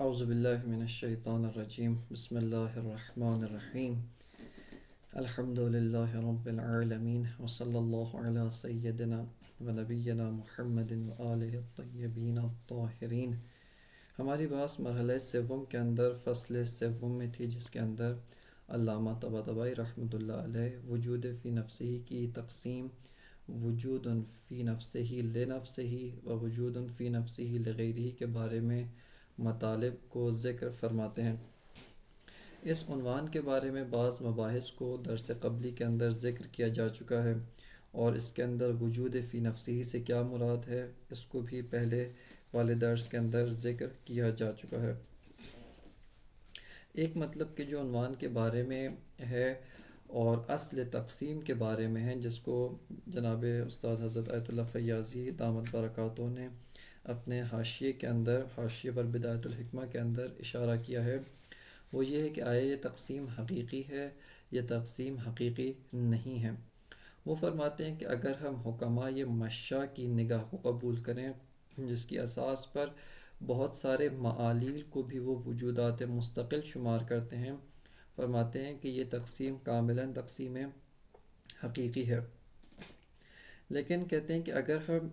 اعوذ باللہ من الشیطان الرجیم بسم اللہ الرحمن الرحیم الحمد للہ رب العالمین وصلی اللہ علی سیدنا و نبینا محمد وآلہ الطیبین الطاہرین۔ ہماری بات مرحلہ سوم کے اندر فصل سوم میں تھی، جس کے اندر علامہ طباطبائی رحمۃ اللہ علیہ وجود فی نفسہ کی تقسیم وجود فی نفسہ لنفسہ و وجود فی نفسہ لغیرہ کے بارے میں مطالب کو ذکر فرماتے ہیں۔ اس عنوان کے بارے میں بعض مباحث کو درس قبلی کے اندر ذکر کیا جا چکا ہے، اور اس کے اندر وجود فی نفسہ سے کیا مراد ہے اس کو بھی پہلے والے درس کے اندر ذکر کیا جا چکا ہے۔ ایک مطلب کہ جو عنوان کے بارے میں ہے اور اصل تقسیم کے بارے میں ہے، جس کو جناب استاد حضرت آیت اللہ فیاضی دامت برکاتہ نے اپنے حاشیے کے اندر، حاشیے پر بدایت الحکمہ کے اندر اشارہ کیا ہے، وہ یہ ہے کہ آیا یہ تقسیم حقیقی ہے، یہ تقسیم حقیقی نہیں ہے۔ وہ فرماتے ہیں کہ اگر ہم حکمائے مشاء کی نگاہ کو قبول کریں، جس کی اساس پر بہت سارے معالیل کو بھی وہ وجودات مستقل شمار کرتے ہیں، فرماتے ہیں کہ یہ تقسیم کاملاً تقسیم حقیقی ہے۔ لیکن کہتے ہیں کہ اگر ہم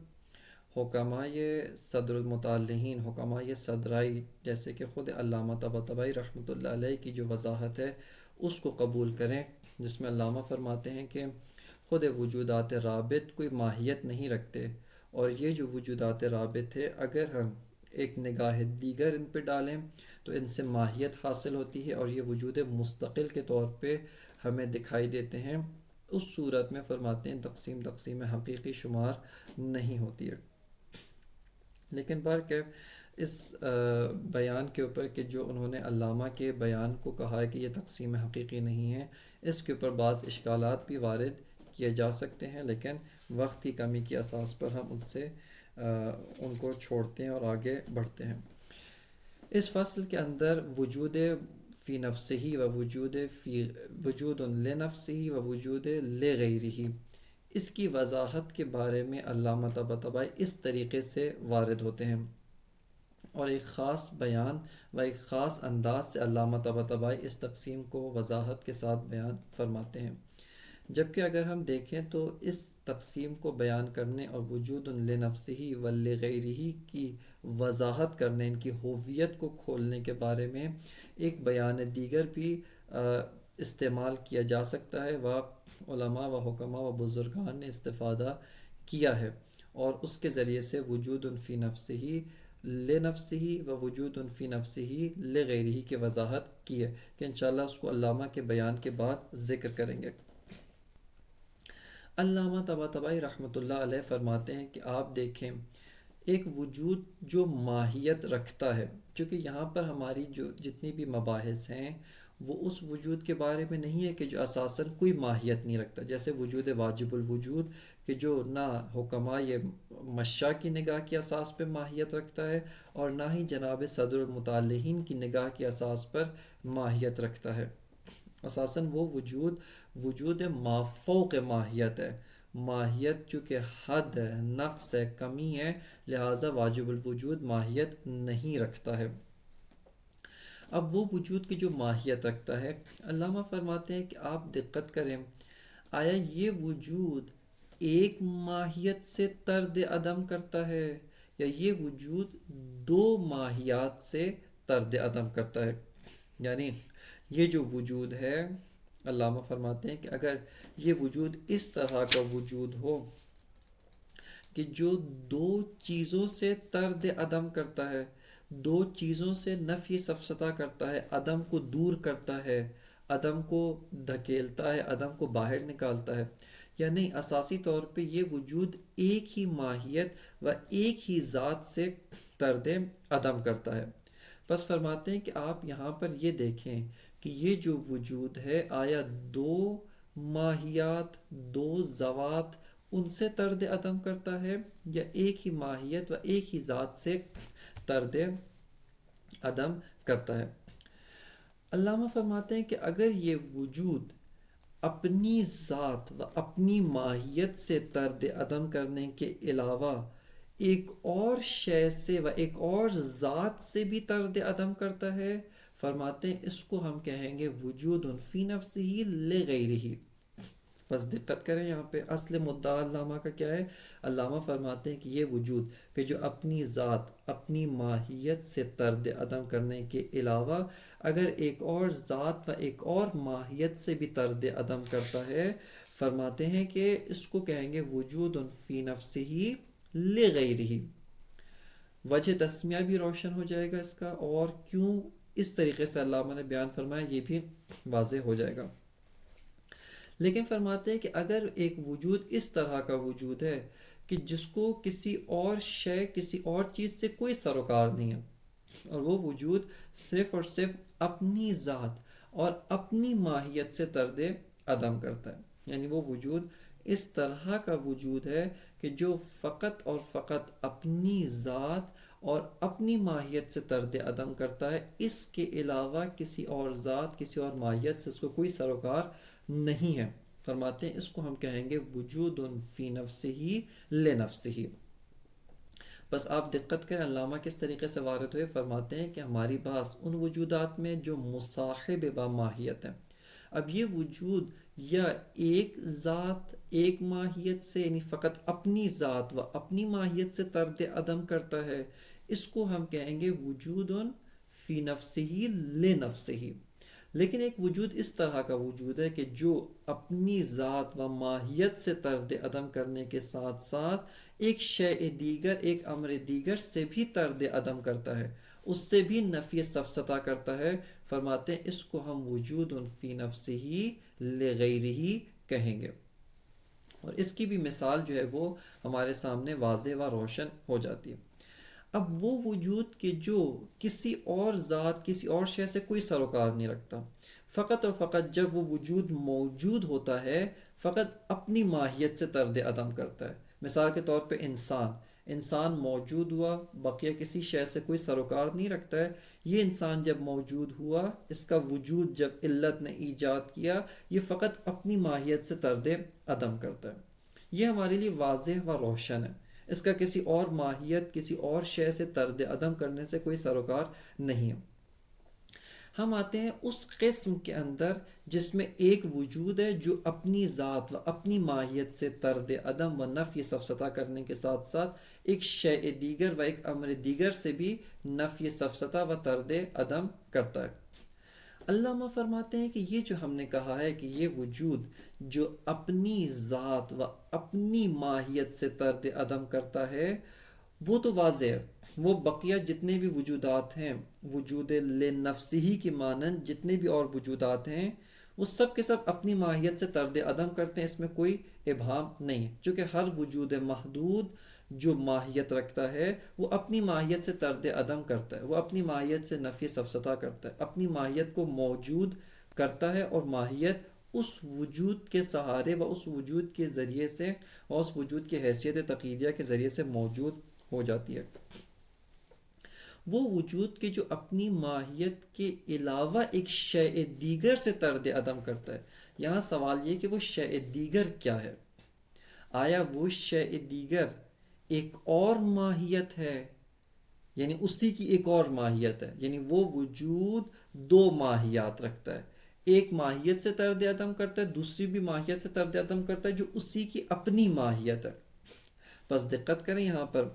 حکمائے صدر المطالعین، حکمائے صدرائی، جیسے کہ خود علامہ طباطبائی رحمۃ اللہ علیہ کی جو وضاحت ہے اس کو قبول کریں، جس میں علامہ فرماتے ہیں کہ خود وجودات رابط کوئی ماہیت نہیں رکھتے، اور یہ جو وجودات رابط ہے اگر ہم ایک نگاہ دیگر ان پہ ڈالیں تو ان سے ماہیت حاصل ہوتی ہے، اور یہ وجود مستقل کے طور پہ ہمیں دکھائی دیتے ہیں۔ اس صورت میں فرماتے ہیں تقسیم حقیقی شمار نہیں ہوتی ہے۔ لیکن بہرکیف اس بیان کے اوپر کہ جو انہوں نے علامہ کے بیان کو کہا ہے کہ یہ تقسیم حقیقی نہیں ہے، اس کے اوپر بعض اشکالات بھی وارد کیے جا سکتے ہیں، لیکن وقت کی کمی کی اساس پر ہم ان کو چھوڑتے ہیں اور آگے بڑھتے ہیں۔ اس فصل کے اندر وجود فی نفسہ و وجود لنفسہ و وجود لغیرہ، اس کی وضاحت کے بارے میں علامہ طباطبائی اس طریقے سے وارد ہوتے ہیں، اور ایک خاص بیان و ایک خاص انداز سے علامہ طباطبائی اس تقسیم کو وضاحت کے ساتھ بیان فرماتے ہیں۔ جبکہ اگر ہم دیکھیں تو اس تقسیم کو بیان کرنے اور وجود لنفسہ و لغیرہ کی وضاحت کرنے، ان کی ہویت کو کھولنے کے بارے میں ایک بیان دیگر بھی استعمال کیا جا سکتا ہے، وہ علماء و حکماء و بزرگان نے استفادہ کیا ہے، اور اس کے ذریعے سے وجود فی نفسہ لنفسہ و وجود فی نفسہ لغیرہ کی وضاحت کی ہے، کہ انشاءاللہ اس کو علامہ کے بیان کے بعد ذکر کریں گے۔ علامہ طباطبائی رحمۃ اللہ علیہ فرماتے ہیں کہ آپ دیکھیں ایک وجود جو ماہیت رکھتا ہے، چونکہ یہاں پر ہماری جو جتنی بھی مباحث ہیں وہ اس وجود کے بارے میں نہیں ہے کہ جو اساساً کوئی ماہیت نہیں رکھتا، جیسے وجود واجب الوجود کہ جو نہ حکمائے مشاء کی نگاہ کی اساس پہ ماہیت رکھتا ہے، اور نہ ہی جناب صدر المطالعین کی نگاہ کی اساس پر ماہیت رکھتا ہے۔ اساساً وہ وجود مافوق ماہیت ہے، ماہیت چونکہ حد ہے، نقص ہے، کمی ہے، لہٰذا واجب الوجود ماہیت نہیں رکھتا ہے۔ اب وہ وجود کی جو ماہیت رکھتا ہے، علامہ فرماتے ہیں کہ آپ دقت کریں، آیا یہ وجود ایک ماہیت سے طرد عدم کرتا ہے، یا یہ وجود دو ماہیات سے طرد عدم کرتا ہے؟ یعنی یہ جو وجود ہے، علامہ فرماتے ہیں کہ اگر یہ وجود اس طرح کا وجود ہو کہ جو دو چیزوں سے طرد عدم کرتا ہے، دو چیزوں سے نفی سفسطہ کرتا ہے، عدم کو دور کرتا ہے، عدم کو دھکیلتا ہے، عدم کو باہر نکالتا ہے، یعنی اساسی طور پہ یہ وجود ایک ہی ماہیت و ایک ہی ذات سے طرد عدم کرتا ہے۔ بس فرماتے ہیں کہ آپ یہاں پر یہ دیکھیں کہ یہ جو وجود ہے، آیا دو ماہیات، دو ذوات، ان سے طرد عدم کرتا ہے، یا ایک ہی ماہیت و ایک ہی ذات سے طرد عدم کرتا ہے؟ علامہ فرماتے ہیں کہ اگر یہ وجود اپنی ذات و اپنی ماہیت سے طرد عدم کرنے کے علاوہ ایک اور شے سے و ایک اور ذات سے بھی طرد عدم کرتا ہے، فرماتے ہیں اس کو ہم کہیں گے وجود فی نفسہ لغیرہ۔ بس دقت کریں یہاں پہ اصل مدعا علامہ کا کیا ہے؟ علامہ فرماتے ہیں کہ یہ وجود کہ جو اپنی ذات اپنی ماہیت سے طرد عدم کرنے کے علاوہ اگر ایک اور ذات و ایک اور ماہیت سے بھی طرد عدم کرتا ہے، فرماتے ہیں کہ اس کو کہیں گے وجود فی نفسہ لغیرہ۔ وجہ تسمیہ بھی روشن ہو جائے گا اس کا، اور کیوں اس طریقے سے علامہ نے بیان فرمایا یہ بھی واضح ہو جائے گا۔ لیکن فرماتے ہیں کہ اگر ایک وجود اس طرح کا وجود ہے کہ جس کو کسی اور شے کسی اور چیز سے کوئی سروکار نہیں ہے، اور وہ وجود صرف اور صرف اپنی ذات اور اپنی ماہیت سے طرد عدم کرتا ہے، یعنی وہ وجود اس طرح کا وجود ہے کہ جو فقط اور فقط اپنی ذات اور اپنی ماہیت سے طرد عدم کرتا ہے، اس کے علاوہ کسی اور ذات کسی اور ماہیت سے اس کو کوئی سروکار نہیں ہے، فرماتے ہیں اس کو ہم کہیں گے وجود فی نفسہ لنفسہ۔ بس آپ دقت کریں علامہ کس طریقے سے وارد ہوئے، فرماتے ہیں کہ ہماری بحث ان وجودات میں جو مصاحب با ماہیت ہیں۔ اب یہ وجود یا ایک ذات ایک ماہیت سے یعنی فقط اپنی ذات و اپنی ماہیت سے طرد عدم کرتا ہے، اس کو ہم کہیں گے وجود فی نفسہ لنفسہ۔ لیکن ایک وجود اس طرح کا وجود ہے کہ جو اپنی ذات و ماہیت سے طرد عدم کرنے کے ساتھ ساتھ ایک شے دیگر ایک امر دیگر سے بھی طرد عدم کرتا ہے، اس سے بھی نفی سفسطہ کرتا ہے، فرماتے ہیں اس کو ہم وجود فی نفسہ لغیرہ کہیں گے۔ اور اس کی بھی مثال جو ہے وہ ہمارے سامنے واضح و روشن ہو جاتی ہے۔ اب وہ وجود کہ جو کسی اور ذات کسی اور شے سے کوئی سروکار نہیں رکھتا، فقط اور فقط جب وہ وجود موجود ہوتا ہے فقط اپنی ماہیت سے طرد عدم کرتا ہے۔ مثال کے طور پہ انسان موجود ہوا، بقیہ کسی شے سے کوئی سروکار نہیں رکھتا ہے، یہ انسان جب موجود ہوا اس کا وجود جب علت نے ایجاد کیا یہ فقط اپنی ماہیت سے طرد عدم کرتا ہے۔ یہ ہمارے لیے واضح و روشن ہے، اس کا کسی اور ماہیت کسی اور شے سے طرد عدم کرنے سے کوئی سروکار نہیں ہے۔ ہم آتے ہیں اس قسم کے اندر جس میں ایک وجود ہے جو اپنی ذات و اپنی ماہیت سے طرد عدم و نفی سفسطہ کرنے کے ساتھ ساتھ ایک شے دیگر و ایک امر دیگر سے بھی نفی سفسطہ و طرد عدم کرتا ہے۔ علامہ فرماتے ہیں کہ یہ جو ہم نے کہا ہے کہ یہ وجود جو اپنی ذات و اپنی ماہیت سے طرد عدم کرتا ہے وہ تو واضح ہے، وہ بقیہ جتنے بھی وجودات ہیں وجود لنفسہ کی مانند جتنے بھی اور وجودات ہیں وہ سب کے سب اپنی ماہیت سے طرد عدم کرتے ہیں، اس میں کوئی ابہام نہیں ہے، چونکہ ہر وجود محدود جو ماہیت رکھتا ہے وہ اپنی ماہیت سے طرد عدم کرتا ہے، وہ اپنی ماہیت سے نفی سفسطہ کرتا ہے، اپنی ماہیت کو موجود کرتا ہے، اور ماہیت اس وجود کے سہارے و اس وجود کے ذریعے سے اور اس وجود کی حیثیت تقییدیہ کے ذریعے سے موجود ہو جاتی ہے۔ وہ وجود کے جو اپنی ماہیت کے علاوہ ایک شے دیگر سے طرد عدم کرتا ہے، یہاں سوال یہ کہ وہ شے دیگر کیا ہے؟ آیا وہ شے دیگر ایک اور ماہیت ہے، یعنی اسی کی ایک اور ماہیت ہے، یعنی وہ وجود دو ماہیات رکھتا ہے، ایک ماہیت سے طرد عدم کرتا ہے، دوسری بھی ماہیت سے طرد عدم کرتا ہے جو اسی کی اپنی ماہیت ہے۔ بس دقت کریں یہاں پر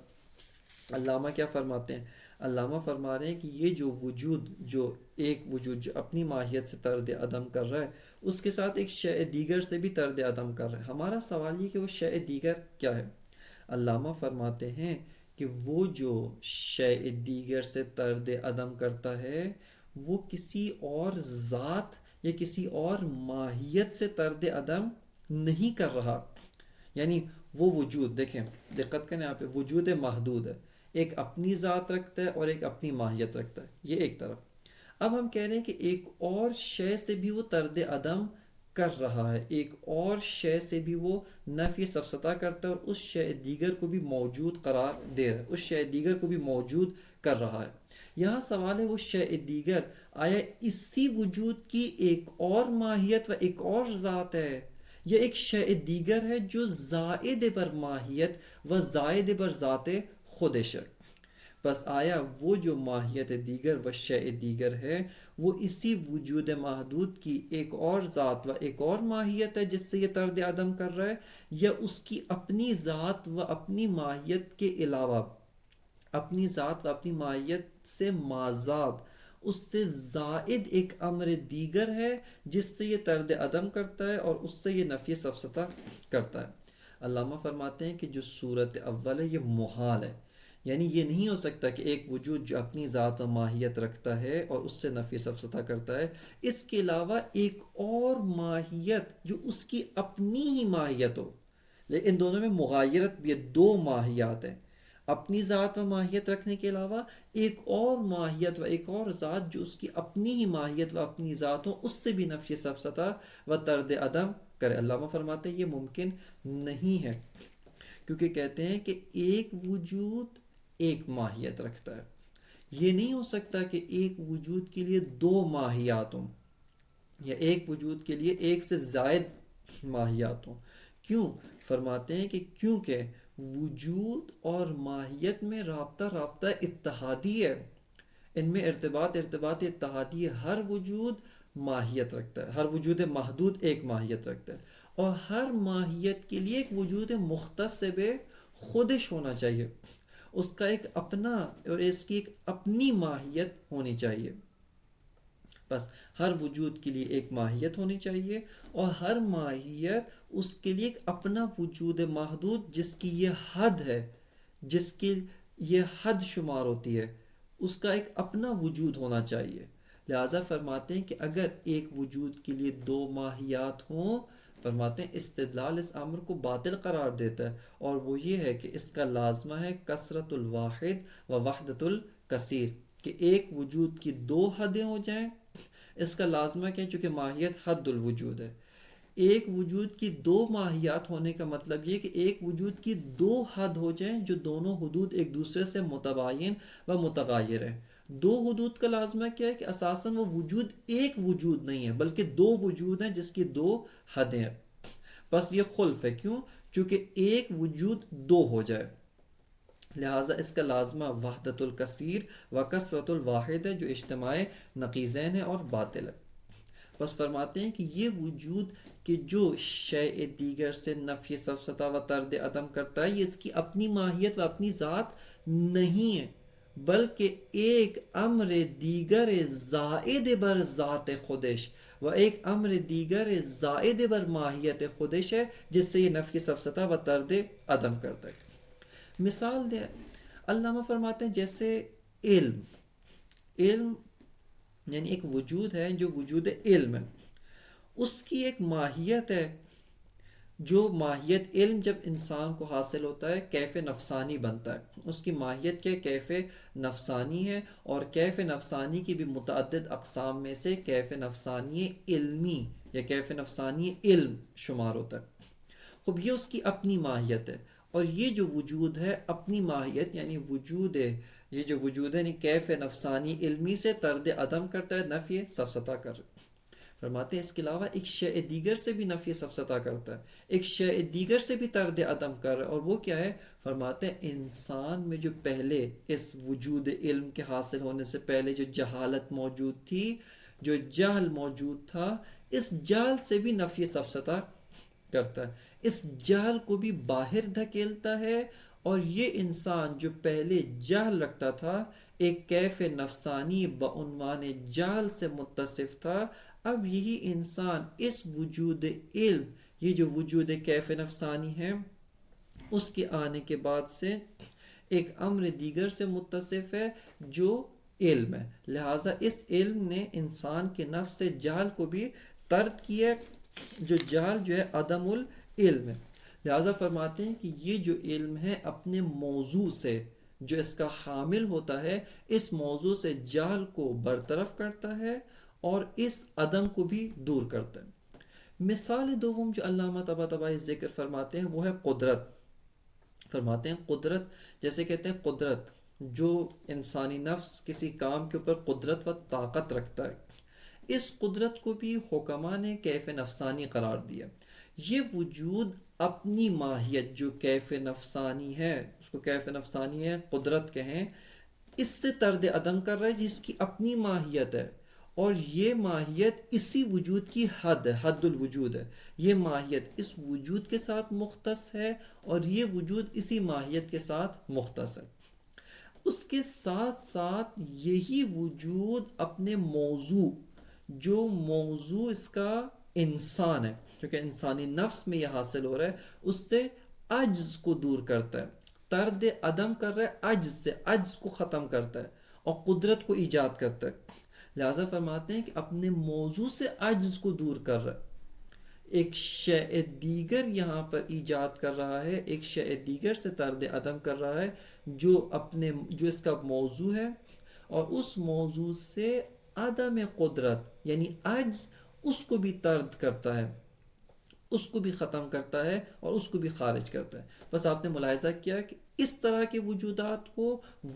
علامہ کیا فرماتے ہیں، علامہ فرما رہے ہیں کہ یہ جو وجود جو ایک وجود جو اپنی ماہیت سے طرد عدم کر رہا ہے اس کے ساتھ ایک شے دیگر سے بھی طرد عدم کر رہا ہے، ہمارا سوال یہ کہ وہ شے دیگر کیا ہے؟ علامہ فرماتے ہیں کہ وہ جو شے دیگر سے طرد عدم کرتا ہے وہ کسی اور ذات یا کسی اور ماہیت سے طرد عدم نہیں کر رہا، یعنی وہ وجود دیکھیں دقت کریں یہاں پہ وجود محدود ہے، ایک اپنی ذات رکھتا ہے اور ایک اپنی ماہیت رکھتا ہے، یہ ایک طرف۔ اب ہم کہہ رہے ہیں کہ ایک اور شے سے بھی وہ طرد عدم کر رہا ہے، ایک اور شے سے بھی وہ نفی سفسطہ کرتا ہے اور اس شے دیگر کو بھی موجود قرار دے رہا ہے، اس شے دیگر کو بھی موجود کر رہا ہے۔ یہاں سوال ہے وہ شے دیگر آیا اسی وجود کی ایک اور ماہیت و ایک اور ذات ہے، یا ایک شے دیگر ہے جو زائد بر ماہیت و زائد بر ذات خودش ہے۔ بس آیا وہ جو ماہیت دیگر و شیء دیگر ہے وہ اسی وجود محدود کی ایک اور ذات و ایک اور ماہیت ہے جس سے یہ طرد عدم کر رہا ہے، یا اس کی اپنی ذات و اپنی ماہیت کے علاوہ اپنی ذات و اپنی ماہیت سے مازاد اس سے زائد ایک امر دیگر ہے جس سے یہ طرد عدم کرتا ہے اور اس سے یہ نفی سفسطہ کرتا ہے۔ علامہ فرماتے ہیں کہ جو صورت اول ہے یہ محال ہے، یعنی یہ نہیں ہو سکتا کہ ایک وجود جو اپنی ذات و ماہیت رکھتا ہے اور اس سے نفی سفسطہ کرتا ہے، اس کے علاوہ ایک اور ماہیت جو اس کی اپنی ہی ماہیت ہو، لیکن ان دونوں میں مغایرت بھی ہے، دو ماہیات ہیں، اپنی ذات و ماہیت رکھنے کے علاوہ ایک اور ماہیت و ایک اور ذات جو اس کی اپنی ہی ماہیت و اپنی ذات ہو، اس سے بھی نفی سفسطہ و طرد عدم کرے۔ علامہ فرماتے ہیں یہ ممکن نہیں ہے، کیونکہ کہتے ہیں کہ ایک وجود ایک ماہیت رکھتا ہے، یہ نہیں ہو سکتا کہ ایک وجود کے لیے دو ماہیات ہوں یا ایک وجود کے لیے ایک سے زائد ماہیات ہوں۔ کیوں؟ فرماتے ہیں کہ کیونکہ وجود اور ماہیت میں رابطہ اتحادی ہے، ان میں ارتباط اتحادی ہے۔ ہر وجود ماہیت رکھتا ہے، ہر وجود محدود ایک ماہیت رکھتا ہے، اور ہر ماہیت کے لیے ایک وجود مختص بے خودش ہونا چاہیے، اس کا ایک اپنا اور اس کی ایک اپنی ماہیت ہونی چاہیے۔ بس ہر وجود کے لیے ایک ماہیت ہونی چاہیے، اور ہر ماہیت اس کے لیے ایک اپنا وجود محدود جس کی یہ حد ہے، جس کی یہ حد شمار ہوتی ہے، اس کا ایک اپنا وجود ہونا چاہیے۔ لہٰذا فرماتے ہیں کہ اگر ایک وجود کے لیے دو ماہیات ہوں، فرماتے ہیں استدلال اس امر کو باطل قرار دیتا ہے، اور وہ یہ ہے کہ اس کا لازمہ ہے کثرت الواحد و وحدت الکثیر، کہ ایک وجود کی دو حدیں ہو جائیں۔ اس کا لازمہ کیا ہے؟ چونکہ ماہیت حد الوجود ہے، ایک وجود کی دو ماہیات ہونے کا مطلب یہ کہ ایک وجود کی دو حد ہو جائیں جو دونوں حدود ایک دوسرے سے متباین و متغیر ہیں۔ دو حدود کا لازمہ کیا ہے؟ کہ اساساً وہ وجود ایک وجود نہیں ہے بلکہ دو وجود ہیں جس کی دو حدیں ہیں۔ بس یہ خلف ہے، کیوں؟ چونکہ ایک وجود دو ہو جائے، لہٰذا اس کا لازمہ وحدت الکثیر و کثرت الواحد ہے جو اجتماع نقیضین ہے اور باطل ہے۔ بس فرماتے ہیں کہ یہ وجود کہ جو شیء دیگر سے نفی سفسطہ و طرد عدم کرتا ہے، یہ اس کی اپنی ماہیت و اپنی ذات نہیں ہے، بلکہ ایک امر دیگر زائد بر ذات خودش و ایک امر دیگر زائد بر ماہیت خودش ہے جس سے یہ نفی سفسطہ و طرد عدم کرتا ہے۔ مثال دیں، علامہ فرماتے ہیں جیسے علم یعنی ایک وجود ہے جو وجود علم ہے، اس کی ایک ماہیت ہے، جو ماہیت علم جب انسان کو حاصل ہوتا ہے کیف نفسانی بنتا ہے، اس کی ماہیت کے کیف نفسانی ہے، اور کیف نفسانی کی بھی متعدد اقسام میں سے کیف نفسانی علمی یا کیف نفسانی علم شمار ہوتا ہے۔ خب یہ اس کی اپنی ماہیت ہے، اور یہ جو وجود ہے اپنی ماہیت یعنی وجود ہے، یہ جو وجود ہے یعنی کیف نفسانی علمی سے طرد عدم کرتا ہے، نفی سفسطہ کر فرماتے ہیں۔ اس کے علاوہ ایک شیء دیگر سے بھی نفی سفسطہ کرتا ہے، ایک شیء دیگر سے بھی طرد عدم کر رہا ہے، اور وہ کیا ہے؟ فرماتے ہیں انسان میں جو پہلے اس وجود علم کے حاصل ہونے سے پہلے جو جہالت موجود تھی، جو جہل موجود تھا، اس جہل سے بھی نفی سفسطہ کرتا ہے، اس جہل کو بھی باہر دھکیلتا ہے، اور یہ انسان جو پہلے جہل رکھتا تھا، ایک کیف نفسانی بعنوان جہل سے متصف تھا، اب یہی انسان اس وجود علم، یہ جو وجود کیف نفسانی ہے، اس کے آنے کے بعد سے ایک امر دیگر سے متصف ہے جو علم ہے، لہٰذا اس علم نے انسان کے نفس سے جہل کو بھی طرد کیا، جو جہل جو ہے عدم العلم ہے۔ لہٰذا فرماتے ہیں کہ یہ جو علم ہے اپنے موضوع سے جو اس کا حامل ہوتا ہے، اس موضوع سے جہل کو برطرف کرتا ہے اور اس عدم کو بھی دور کرتا ہے۔ مثال دوم جو علامہ طباطبائی ذکر فرماتے ہیں وہ ہے قدرت۔ فرماتے ہیں قدرت، جیسے کہتے ہیں قدرت، جو انسانی نفس کسی کام کے اوپر قدرت و طاقت رکھتا ہے، اس قدرت کو بھی حکماء نے کیف نفسانی قرار دیا۔ یہ وجود اپنی ماہیت جو کیف نفسانی ہے، اس کو کیف نفسانی ہے قدرت کہیں، اس سے طرد عدم کر رہا ہے جس کی اپنی ماہیت ہے، اور یہ ماہیت اسی وجود کی حد ہے، حد الوجود ہے، یہ ماہیت اس وجود کے ساتھ مختص ہے اور یہ وجود اسی ماہیت کے ساتھ مختص ہے۔ اس کے ساتھ ساتھ یہی وجود اپنے موضوع، جو موضوع اس کا انسان ہے، کیونکہ انسانی نفس میں یہ حاصل ہو رہا ہے، اس سے عجز کو دور کرتا ہے، طرد عدم کر رہا ہے عجز سے، عجز کو ختم کرتا ہے اور قدرت کو ایجاد کرتا ہے۔ لہذا فرماتے ہیں کہ اپنے موضوع سے عجز کو دور کر رہا ہے، ایک شیء دیگر یہاں پر ایجاد کر رہا ہے، ایک شیء دیگر سے طرد عدم کر رہا ہے جو اس کا موضوع ہے، اور اس موضوع سے عدم قدرت یعنی عجز اس کو بھی طرد کرتا ہے، اس کو بھی ختم کرتا ہے اور اس کو بھی خارج کرتا ہے۔ بس آپ نے ملاحظہ کیا کہ اس طرح کے وجودات کو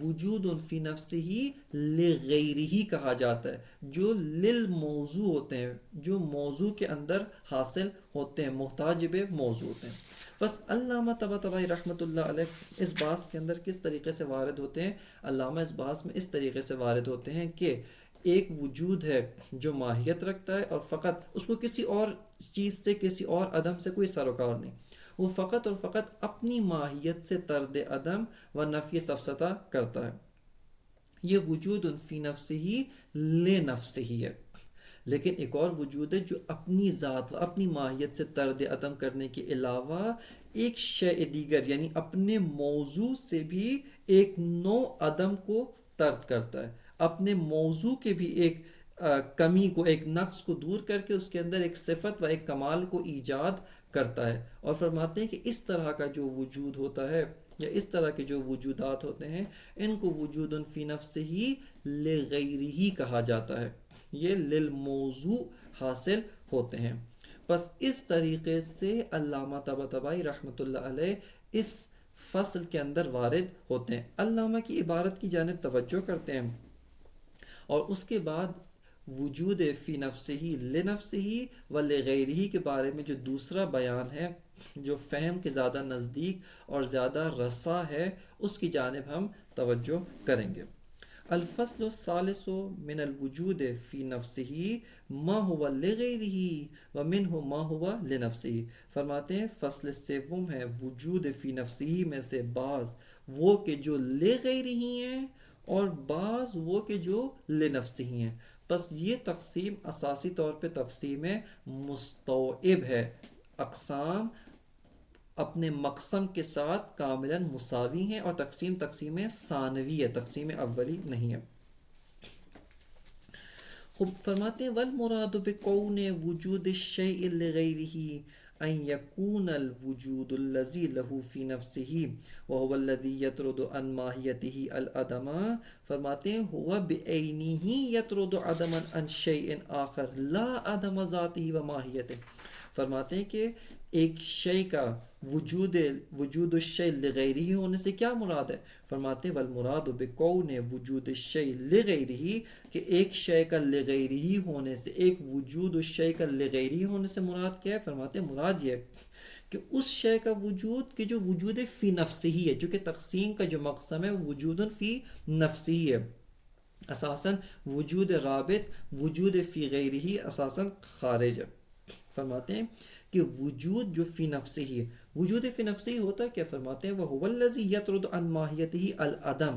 وجود فی نفسہ ہی لغیرہ کہا جاتا ہے، جو للموضوع ہوتے ہیں، جو موضوع کے اندر حاصل ہوتے ہیں، محتاج موضوع ہوتے ہیں۔ بس علامہ طباطبائی رحمۃ اللہ علیہ اس بحث کے اندر کس طریقے سے وارد ہوتے ہیں؟ علامہ اس بحث میں اس طریقے سے وارد ہوتے ہیں کہ ایک وجود ہے جو ماہیت رکھتا ہے اور فقط اس کو کسی اور چیز سے، کسی اور عدم سے کوئی سروکار نہیں، وہ فقط اور فقط اپنی ماہیت سے طرد عدم و نفی سفسطہ کرتا ہے۔ یہ وجود فی نفسہ ہی لنفسہ ہی ہے۔ لیکن ایک اور وجود ہے جو اپنی ذات و اپنی ماہیت سے طرد عدم کرنے کے علاوہ ایک شیء دیگر یعنی اپنے موضوع سے بھی ایک نوع عدم کو طرد کرتا ہے، اپنے موضوع کے بھی ایک کمی کو، ایک نقص کو دور کر کے اس کے اندر ایک صفت و ایک کمال کو ایجاد کرتا ہے۔ اور فرماتے ہیں کہ اس طرح کا جو وجود ہوتا ہے یا اس طرح کے جو وجودات ہوتے ہیں، ان کو وجود فی نفسہ ہی لغیرہ کہا جاتا ہے، یہ للموضوع حاصل ہوتے ہیں۔ بس اس طریقے سے علامہ طباطبائی رحمۃ اللہ علیہ اس فصل کے اندر وارد ہوتے ہیں۔ علامہ کی عبارت کی جانب توجہ کرتے ہیں اور اس کے بعد وجود فی نفسہ ہی لنفسہ ہی و لغیرہ کے بارے میں جو دوسرا بیان ہے، جو فہم کے زیادہ نزدیک اور زیادہ رسا ہے، اس کی جانب ہم توجہ کریں گے۔ الفصل الثالث من الوجود فی نفسہ ما ہوا لغیرہ ومنہ ما ہوا لنفسہ۔ فرماتے ہیں فصل سوم ہے وجود فی نفسہ میں سے بعض وہ کہ جو لغیرہ ہیں اور بعض وہ کہ جو لنفسہ ہیں۔ بس یہ تقسیم اساسی طور پہ تقسیم مستوعب ہے، اقسام اپنے مقسم کے ساتھ کاملاً مساوی ہیں، اور تقسیم ثانوی ہے، تقسیم اولی نہیں ہے۔ خوب فرماتے ہیں والمراد بکون وجود الشیء لغیرہ ان یکون الوجود الذی له فی نفسہ وهو الذی یطرد عن ماہیتہ العدم۔ فرماتے ہیں ہوا بعینہ یطرد عدما عن شیء آخر لا عدم ذاتہ و ماہیتہ۔ فرماتے ہیں کہ ایک شے کا وجود الشیء لغیرہ ہونے سے کیا مراد ہے؟ فرماتے ہیں والمراد بکون وجود الشیء لغیرہ، کہ ایک شے کا لغیرہ ہونے سے، ایک وجود الشیء کا لغیرہ ہونے سے مراد کیا ہے؟ فرماتے ہیں مراد یہ کہ اس شے کا وجود کہ جو وجود فی نفسہ ہی ہے، جو کہ تقسیم کا جو مقسم ہے وجود فی نفسہ ہی ہے، اساساً وجود رابط وجود فی غیرہ اساساً خارج ہے۔ فرماتے ہیں کہ وجود جو فی نفسہ ہی ہے، وجود فی نفسہ ہی ہوتا ہے کیا؟ فرماتے ہیں وَهُوَ الَّذِي يَطْرُدُ عَنْ مَاهِيَتِهِ الْعَدَمِ،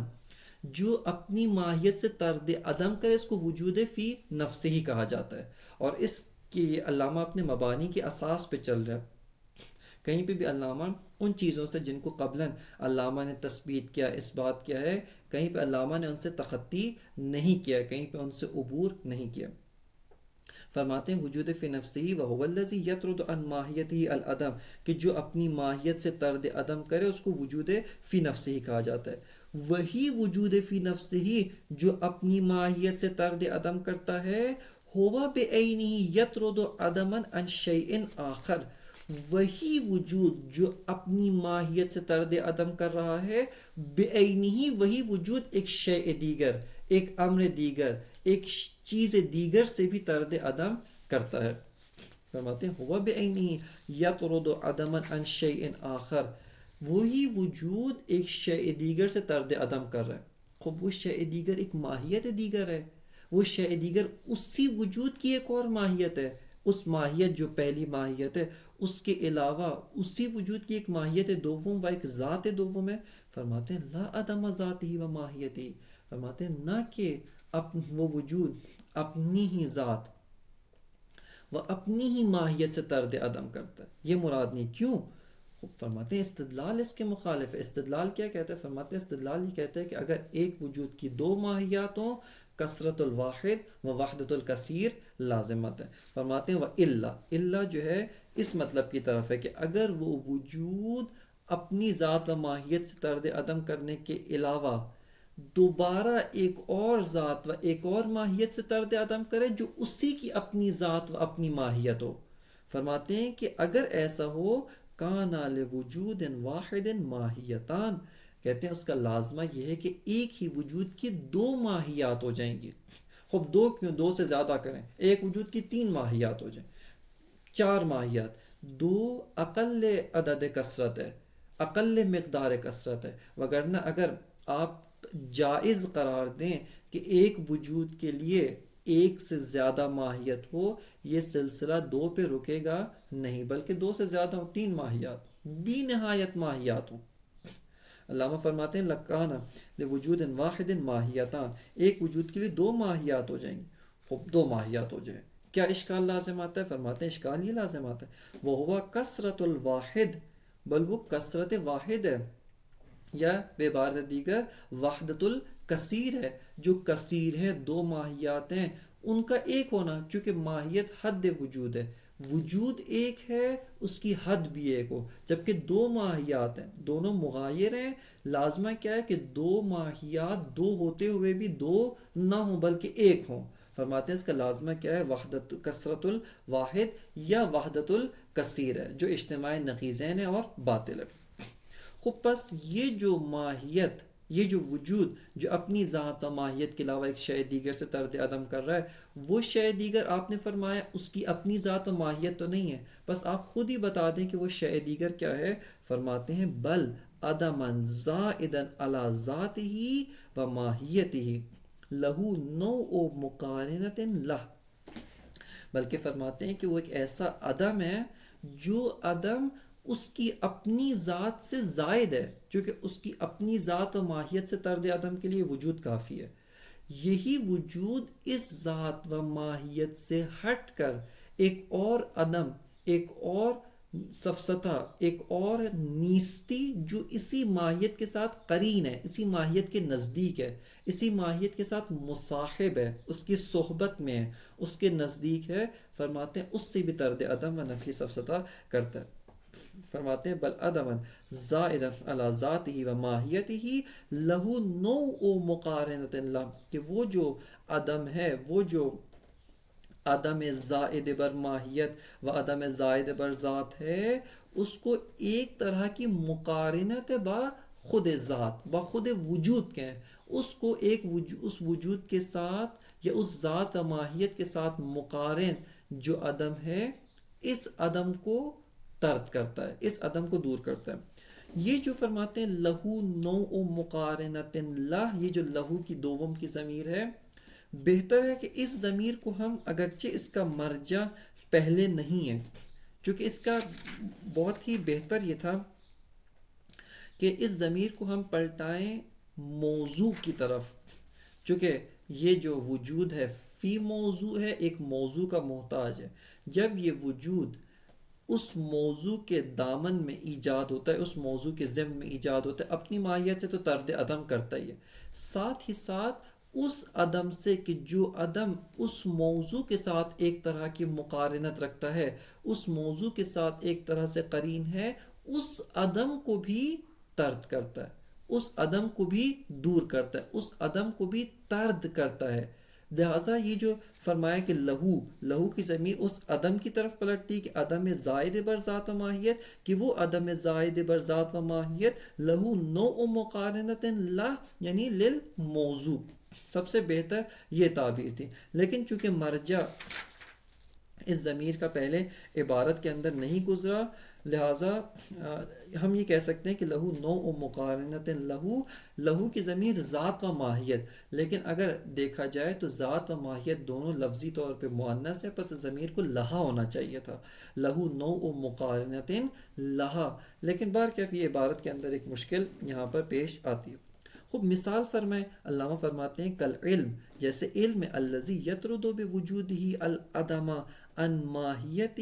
جو اپنی ماہیت سے طرد عدم کرے، اس کو وجود فی نفسہ ہی کہا جاتا ہے۔ اور اس کی علامہ اپنے مبانی کے اساس پہ چل رہا ہے، کہیں پہ بھی علامہ ان چیزوں سے جن کو قبلاً علامہ نے تثبیت کیا، اس بات کیا ہے، کہیں پہ علامہ نے ان سے تخطی نہیں کیا، کہیں پہ ان سے عبور نہیں کیا۔ فرماتے ہیں وجود فی نفسہ وہو الذی یطرد عن ماہیتہ العدم، کہ جو اپنی ماہیت سے طرد عدم کرے اس کو وجود فی نفسہ کہا جاتا ہے۔ وہی وجود فی نفسہ جو اپنی ماہیت سے طرد عدم کرتا ہے، ہوا بعینہ یطرد عدما عن شیء آخر، وہی وجود جو اپنی ماہیت سے طرد عدم کر رہا ہے، بعینہ وہی وجود ایک شیء دیگر، ایک امر دیگر، ایک چیز دیگر سے بھی طرد عدم کرتا ہے۔ فرماتے ہیں ہوا بعینہ یطرد عدما عن شیء آخر، وہی وجود ایک شیء دیگر سے طرد عدم کر رہا ہے. خب وہ شیء دیگر ایک ماہیت دیگر ہے، وہ شیء دیگر اسی وجود کی ایک اور ماہیت ہے. اس ماہیت جو پہلی ماہیت ہے اس کے علاوہ اسی وجود کی ایک ماہیت دوم و ایک ذات دوم ہے. فرماتے ہیں لا عدم ذات ہی و ماہیتی، فرماتے ہیں نہ کہ وہ وجود اپنی ہی ذات وہ اپنی ہی ماہیت سے طرد عدم کرتا ہے، یہ مراد نہیں. کیوں؟ خوب فرماتے ہیں استدلال اس کے مخالف ہے. استدلال کیا کہتا ہے؟ فرماتے ہیں استدلال یہ کہتا ہے کہ اگر ایک وجود کی دو ماہیات ہوں، کثرت الواحد و وحدت الکثیر لازمت ہے. فرماتے ہیں الا جو ہے اس مطلب کی طرف ہے کہ اگر وہ وجود اپنی ذات و ماہیت سے طرد عدم کرنے کے علاوہ دوبارہ ایک اور ذات و ایک اور ماہیت سے طرد عدم کرے جو اسی کی اپنی ذات و اپنی ماہیت ہو. فرماتے ہیں کہ اگر ایسا ہو کان لوجود واحد ماہیتان، کہتے ہیں اس کا لازمہ یہ ہے کہ ایک ہی وجود کی دو ماہیات ہو جائیں گی. خب دو کیوں، دو سے زیادہ کریں، ایک وجود کی تین ماہیات ہو جائیں، چار ماہیات. دو اقل عدد کثرت ہے، اقل مقدار کثرت ہے. وگرنہ اگر آپ جائز قرار دیں کہ ایک وجود کے لیے ایک سے زیادہ ماہیت ہو، یہ سلسلہ دو پہ رکے گا نہیں، بلکہ دو سے زیادہ ہو، تین ماہیات بھی نہایت ماہیات ہوں. علامہ فرماتے ہیں لکانا لوجود واحد ماہیتان، ایک وجود کے لیے دو ماہیات ہو جائیں گی. خوب دو ماہیات ہو جائیں، کیا اشکال لازم آتا ہے؟ فرماتے ہیں اشکال یہ لازم آتا ہے وہ ہوا کثرت الواحد، بل وہ کثرت واحد ہے، یا بعبارت دیگر وحدت الکثیر ہے. جو کثیر ہے، دو ماہیات ہیں، ان کا ایک ہونا، چونکہ ماہیت حد وجود ہے، وجود ایک ہے اس کی حد بھی ایک ہو. جبکہ دو ماہیات ہیں، دونوں مغایر ہیں، لازمہ کیا ہے کہ دو ماہیات دو ہوتے ہوئے بھی دو نہ ہوں بلکہ ایک ہوں. فرماتے ہیں اس کا لازمہ کیا ہے؟ وحدت کثرت الواحد یا وحدت الکثیر ہے، جو اجتماع نقیضین ہے اور باطل ہے. خوب پس یہ جو ماہیت، یہ جو وجود جو اپنی ذات و ماہیت کے علاوہ ایک شے دیگر سے طرد عدم کر رہا ہے، وہ شے دیگر آپ نے فرمایا اس کی اپنی ذات و ماہیت تو نہیں ہے، بس آپ خود ہی بتا دیں کہ وہ شے دیگر کیا ہے. فرماتے ہیں بل عدما زائدا علی ذاتہ و ماہیتہ لہو نوع مقارنت لہ، بلکہ فرماتے ہیں کہ وہ ایک ایسا عدم ہے جو عدم اس کی اپنی ذات سے زائد ہے، کیونکہ اس کی اپنی ذات و ماہیت سے طرد عدم کے لیے وجود کافی ہے. یہی وجود اس ذات و ماہیت سے ہٹ کر ایک اور عدم، ایک اور سفسطہ، ایک اور نیستی جو اسی ماہیت کے ساتھ قرین ہے، اسی ماہیت کے نزدیک ہے، اسی ماہیت کے ساتھ مصاحب ہے، اس کی صحبت میں ہے، اس کے نزدیک ہے. فرماتے ہیں اس سے بھی طرد عدم و نفی سفسطہ کرتا ہے. فرماتے ہیں بل عدما زائدا علی ذاتہ و ماہیتہ لہو نوع مقارنۃ لہ، کہ وہ جو عدم ہے، وہ جو عدم زائد بر ماہیت و عدم زائد بر ذات ہے، اس کو ایک طرح کی مقارنت با خود ذات، با خود وجود کے ہیں، اس کو ایک اس وجود کے ساتھ یا اس ذات و ماہیت کے ساتھ مقارن جو عدم ہے، اس عدم کو طرد کرتا ہے، اس عدم کو دور کرتا ہے. یہ جو فرماتے ہیں لہو نوع مقارنت لہ، یہ جو لہو کی دوم کی ضمیر ہے، بہتر ہے کہ اس ضمیر کو ہم، اگرچہ اس کا مرجع پہلے نہیں ہے، چونکہ اس کا بہت ہی بہتر یہ تھا کہ اس ضمیر کو ہم پلٹائیں موضوع کی طرف، چونکہ یہ جو وجود ہے فی موضوع ہے، ایک موضوع کا محتاج ہے. جب یہ وجود اس موضوع کے دامن میں ایجاد ہوتا ہے، اس موضوع کے ضمن میں ایجاد ہوتا ہے، اپنی ماہیت سے تو طرد عدم کرتا ہی ہے، ساتھ ہی ساتھ اس عدم سے کہ جو عدم اس موضوع کے ساتھ ایک طرح کی مقارنت رکھتا ہے، اس موضوع کے ساتھ ایک طرح سے قرین ہے، اس عدم کو بھی طرد کرتا ہے، اس عدم کو بھی دور کرتا ہے، اس عدم کو بھی طرد کرتا ہے. لہٰذا یہ جو فرمایا کہ لہو کی ضمیر اس عدم کی طرف پلٹتی کہ عدم زائد بر ذات و ماہیت، کہ وہ عدم زائد بر ذات و ماہیت لہو نوع مقارنت لہ، یعنی للموضوع. سب سے بہتر یہ تعبیر تھی، لیکن چونکہ مرجع اس ضمیر کا پہلے عبارت کے اندر نہیں گزرا، لہٰذا ہم یہ کہہ سکتے ہیں کہ لہو نوع مقارنت، لہو کی ضمیر ذات و ماہیت، لیکن اگر دیکھا جائے تو ذات و ماہیت دونوں لفظی طور پہ مؤنث ہے، پس ضمیر کو لہا ہونا چاہیے تھا، لہو نوع مقارنت لہا، لیکن بہرکیف یہ عبارت کے اندر ایک مشکل یہاں پر پیش آتی ہے۔ خوب مثال فرمائیں، علامہ فرماتے ہیں کل علم، جیسے علم الذی یطرد بوجودہ العدم عن ماہیتہ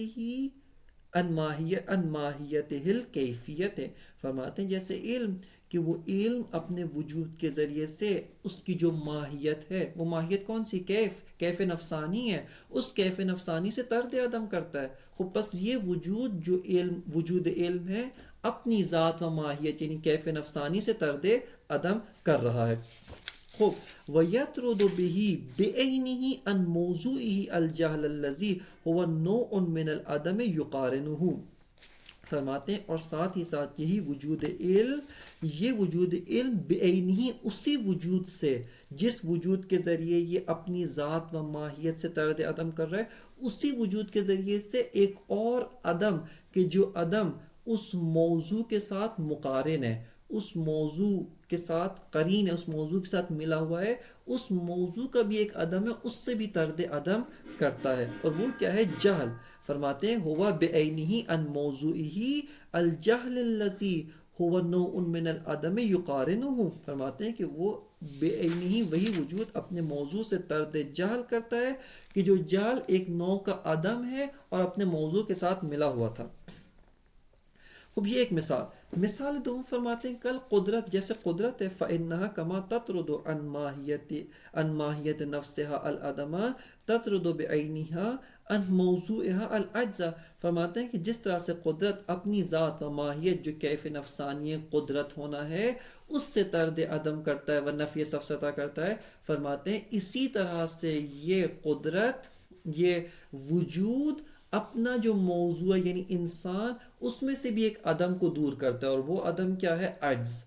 الکیفیت، فرماتے ہیں جیسے علم کہ وہ علم اپنے وجود کے ذریعے سے اس کی جو ماہیت ہے، وہ ماہیت کون سی؟ کیف نفسانی ہے، اس کیف نفسانی سے طرد عدم کرتا ہے۔ خوب پس یہ وجود جو علم، وجود علم ہے، اپنی ذات و ماہیت یعنی کیف نفسانی سے طرد عدم کر رہا ہے۔ خوب وَيَطْرُدُ بِهِ بِعَيْنِهِ عَنْ مَوْضُوعِهِ الْجَهْلَ الَّذِي هُوَ نَوْعٌ مِّنَ الْعَدَمِ يُقَارِنُهُ، فرماتے ہیں اور ساتھ ہی ساتھ یہی وجود علم، یہ وجود علم بعینہ، اسی وجود سے جس وجود کے ذریعے یہ اپنی ذات و ماہیت سے طرد عدم کر رہا ہے، اسی وجود کے ذریعے سے ایک اور عدم کہ جو عدم اس موضوع کے ساتھ مقارن ہے، اس موضوع کے ساتھ قرین ہے، اس موضوع کے ساتھ ملا ہوا ہے، اس موضوع کا بھی ایک عدم ہے، اس سے بھی طرد عدم کرتا ہے، اور وہ کیا ہے؟ جہل۔ فرماتے ہیں ہوا بعینہ عن موضوعہ الجہل الذی ہوا نوع من العدم یقارنہ، فرماتے ہیں کہ وہ بعینہ وہی وجود اپنے موضوع سے طرد جہل کرتا ہے کہ جو جہل ایک نوع کا عدم ہے اور اپنے موضوع کے ساتھ ملا ہوا تھا۔ خوب یہ ایک مثال دوم فرماتے ہیں کل قدرت، جیسے قدرت ہے، فَإِنَّهَا كَمَا تَطْرُدُ عَنْ مَاهِيَةِ نَفْسِهَا الْعَدَمَ تَطْرُدُ بِعَيْنِهَا عَنْ مَوْضُوعِهَا الْعَجْزَ، فرماتے ہیں کہ جس طرح سے قدرت اپنی ذات و ماہیت جو کیف نفسانی قدرت ہونا ہے اس سے طرد عدم کرتا ہے و نفی سفسطہ کرتا ہے، فرماتے ہیں اسی طرح سے یہ قدرت، یہ وجود اپنا جو موضوع ہے یعنی انسان، اس میں سے بھی ایک عدم کو دور کرتا ہے، اور وہ عدم کیا ہے؟ عجز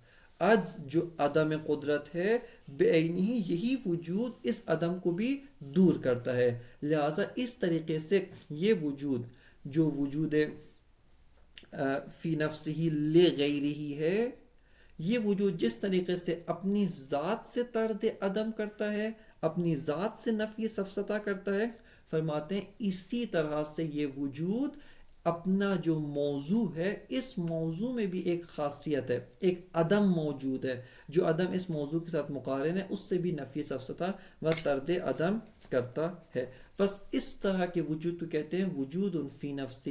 جو عدم قدرت ہے بعینہ، یہی وجود اس عدم کو بھی دور کرتا ہے، لہٰذا اس طریقے سے یہ وجود جو وجود فی نفسہ لغیرہ ہے، یہ وجود جس طریقے سے اپنی ذات سے طرد عدم کرتا ہے، اپنی ذات سے نفی سفسطہ کرتا ہے، فرماتے ہیں اسی طرح سے یہ وجود اپنا جو موضوع ہے، اس موضوع میں بھی ایک خاصیت ہے، ایک عدم موجود ہے، جو عدم اس موضوع کے ساتھ مقارن ہے، اس سے بھی نفی سفسطہ و طرد عدم کرتا ہے۔ بس اس طرح کے وجود کو کہتے ہیں وجود فی نفسہ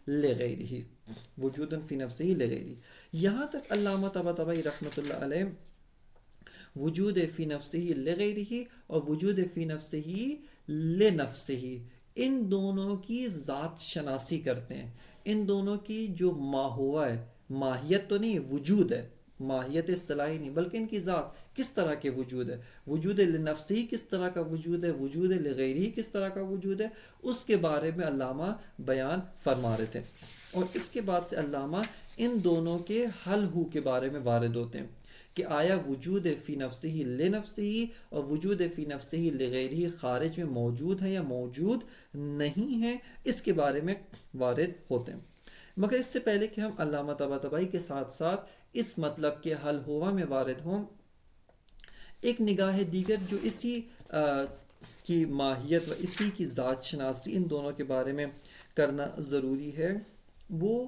لغیرہ، وجود فی نفسہ لغیرہ۔ یہاں تک علامہ طباطبائی رحمۃ اللہ علیہ وجود فی نفسہ لغیرہ اور وجود فی نفسہ لنفسہ، ان دونوں کی ذات شناسی کرتے ہیں، ان دونوں کی جو ماہوا ہے، ماہیت تو نہیں، وجود ہے، ماہیت اصطلاحی نہیں بلکہ ان کی ذات کس طرح کے وجود ہے، وجود لنفسی کس طرح کا وجود ہے، وجود لغیری کس طرح کا وجود ہے، اس کے بارے میں علامہ بیان فرما رہے تھے، اور اس کے بعد سے علامہ ان دونوں کے حل ہو کے بارے میں وارد ہوتے ہیں کہ آیا وجود فی نفسہ لنفسہ اور وجود فی نفسہ لغیرہ خارج میں موجود ہے یا موجود نہیں ہے، اس کے بارے میں وارد ہوتے ہیں۔ مگر اس سے پہلے کہ ہم علامہ طباطبائی کے ساتھ ساتھ اس مطلب کے حل ہوا میں وارد ہوں، ایک نگاہ دیگر جو اسی کی ماہیت و اسی کی ذات شناسی ان دونوں کے بارے میں کرنا ضروری ہے، وہ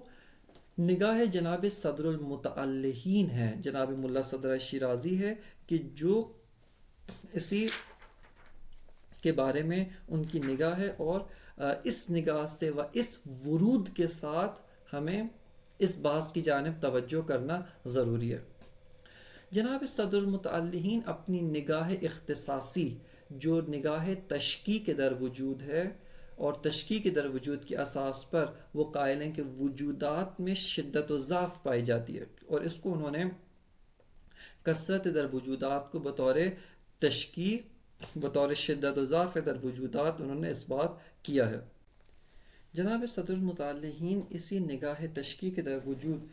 نگاہ جناب صدر المتعلہین ہے، جناب ملا صدر شیرازی ہے، کہ جو اسی کے بارے میں ان کی نگاہ ہے، اور اس نگاہ سے و اس ورود کے ساتھ ہمیں اس بحث کی جانب توجہ کرنا ضروری ہے۔ جناب صدر المتعلہین اپنی نگاہ اختصاصی جو نگاہ تشکیک در وجود ہے، اور تشکیک در وجود کی اساس پر وہ قائل ہیں کہ وجودات میں شدت و ضعف پائی جاتی ہے، اور اس کو انہوں نے کثرت در وجودات کو بطور تشکیک، بطور شدت و ضعف در وجودات انہوں نے اس بات کیا ہے۔ جناب صدر المتعلہین اسی نگاہ تشکیک در وجود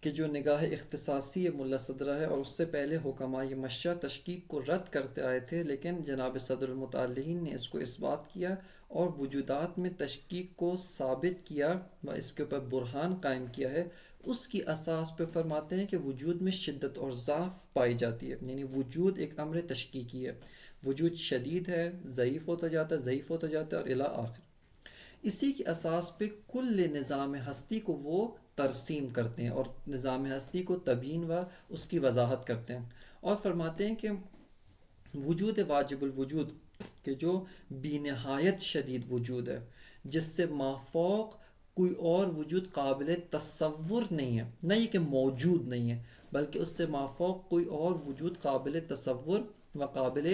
کہ جو نگاہ اختصاصی ملا صدرہ ہے اور اس سے پہلے حکماء مشہ تشکیک کو رد کرتے آئے تھے، لیکن جناب صدر المطلعین نے اس کو اثبات کیا اور وجودات میں تشکیک کو ثابت کیا و اس کے اوپر برہان قائم کیا ہے، اس کی اساس پہ فرماتے ہیں کہ وجود میں شدت اور ضعف پائی جاتی ہے، یعنی وجود ایک امر تشکیکی ہے، وجود شدید ہے، ضعیف ہوتا جاتا ہے، ضعیف ہوتا جاتا ہے اور الی آخر۔ اسی کی اساس پہ کل نظام ہستی کو وہ ترسیم کرتے ہیں اور نظام ہستی کو تبیین و اس کی وضاحت کرتے ہیں، اور فرماتے ہیں کہ وجود واجب الوجود کہ جو بی نہایت شدید وجود ہے، جس سے مافوق کوئی اور وجود قابل تصور نہیں ہے، نہ یہ کہ موجود نہیں ہے بلکہ اس سے مافوق کوئی اور وجود قابل تصور و قابل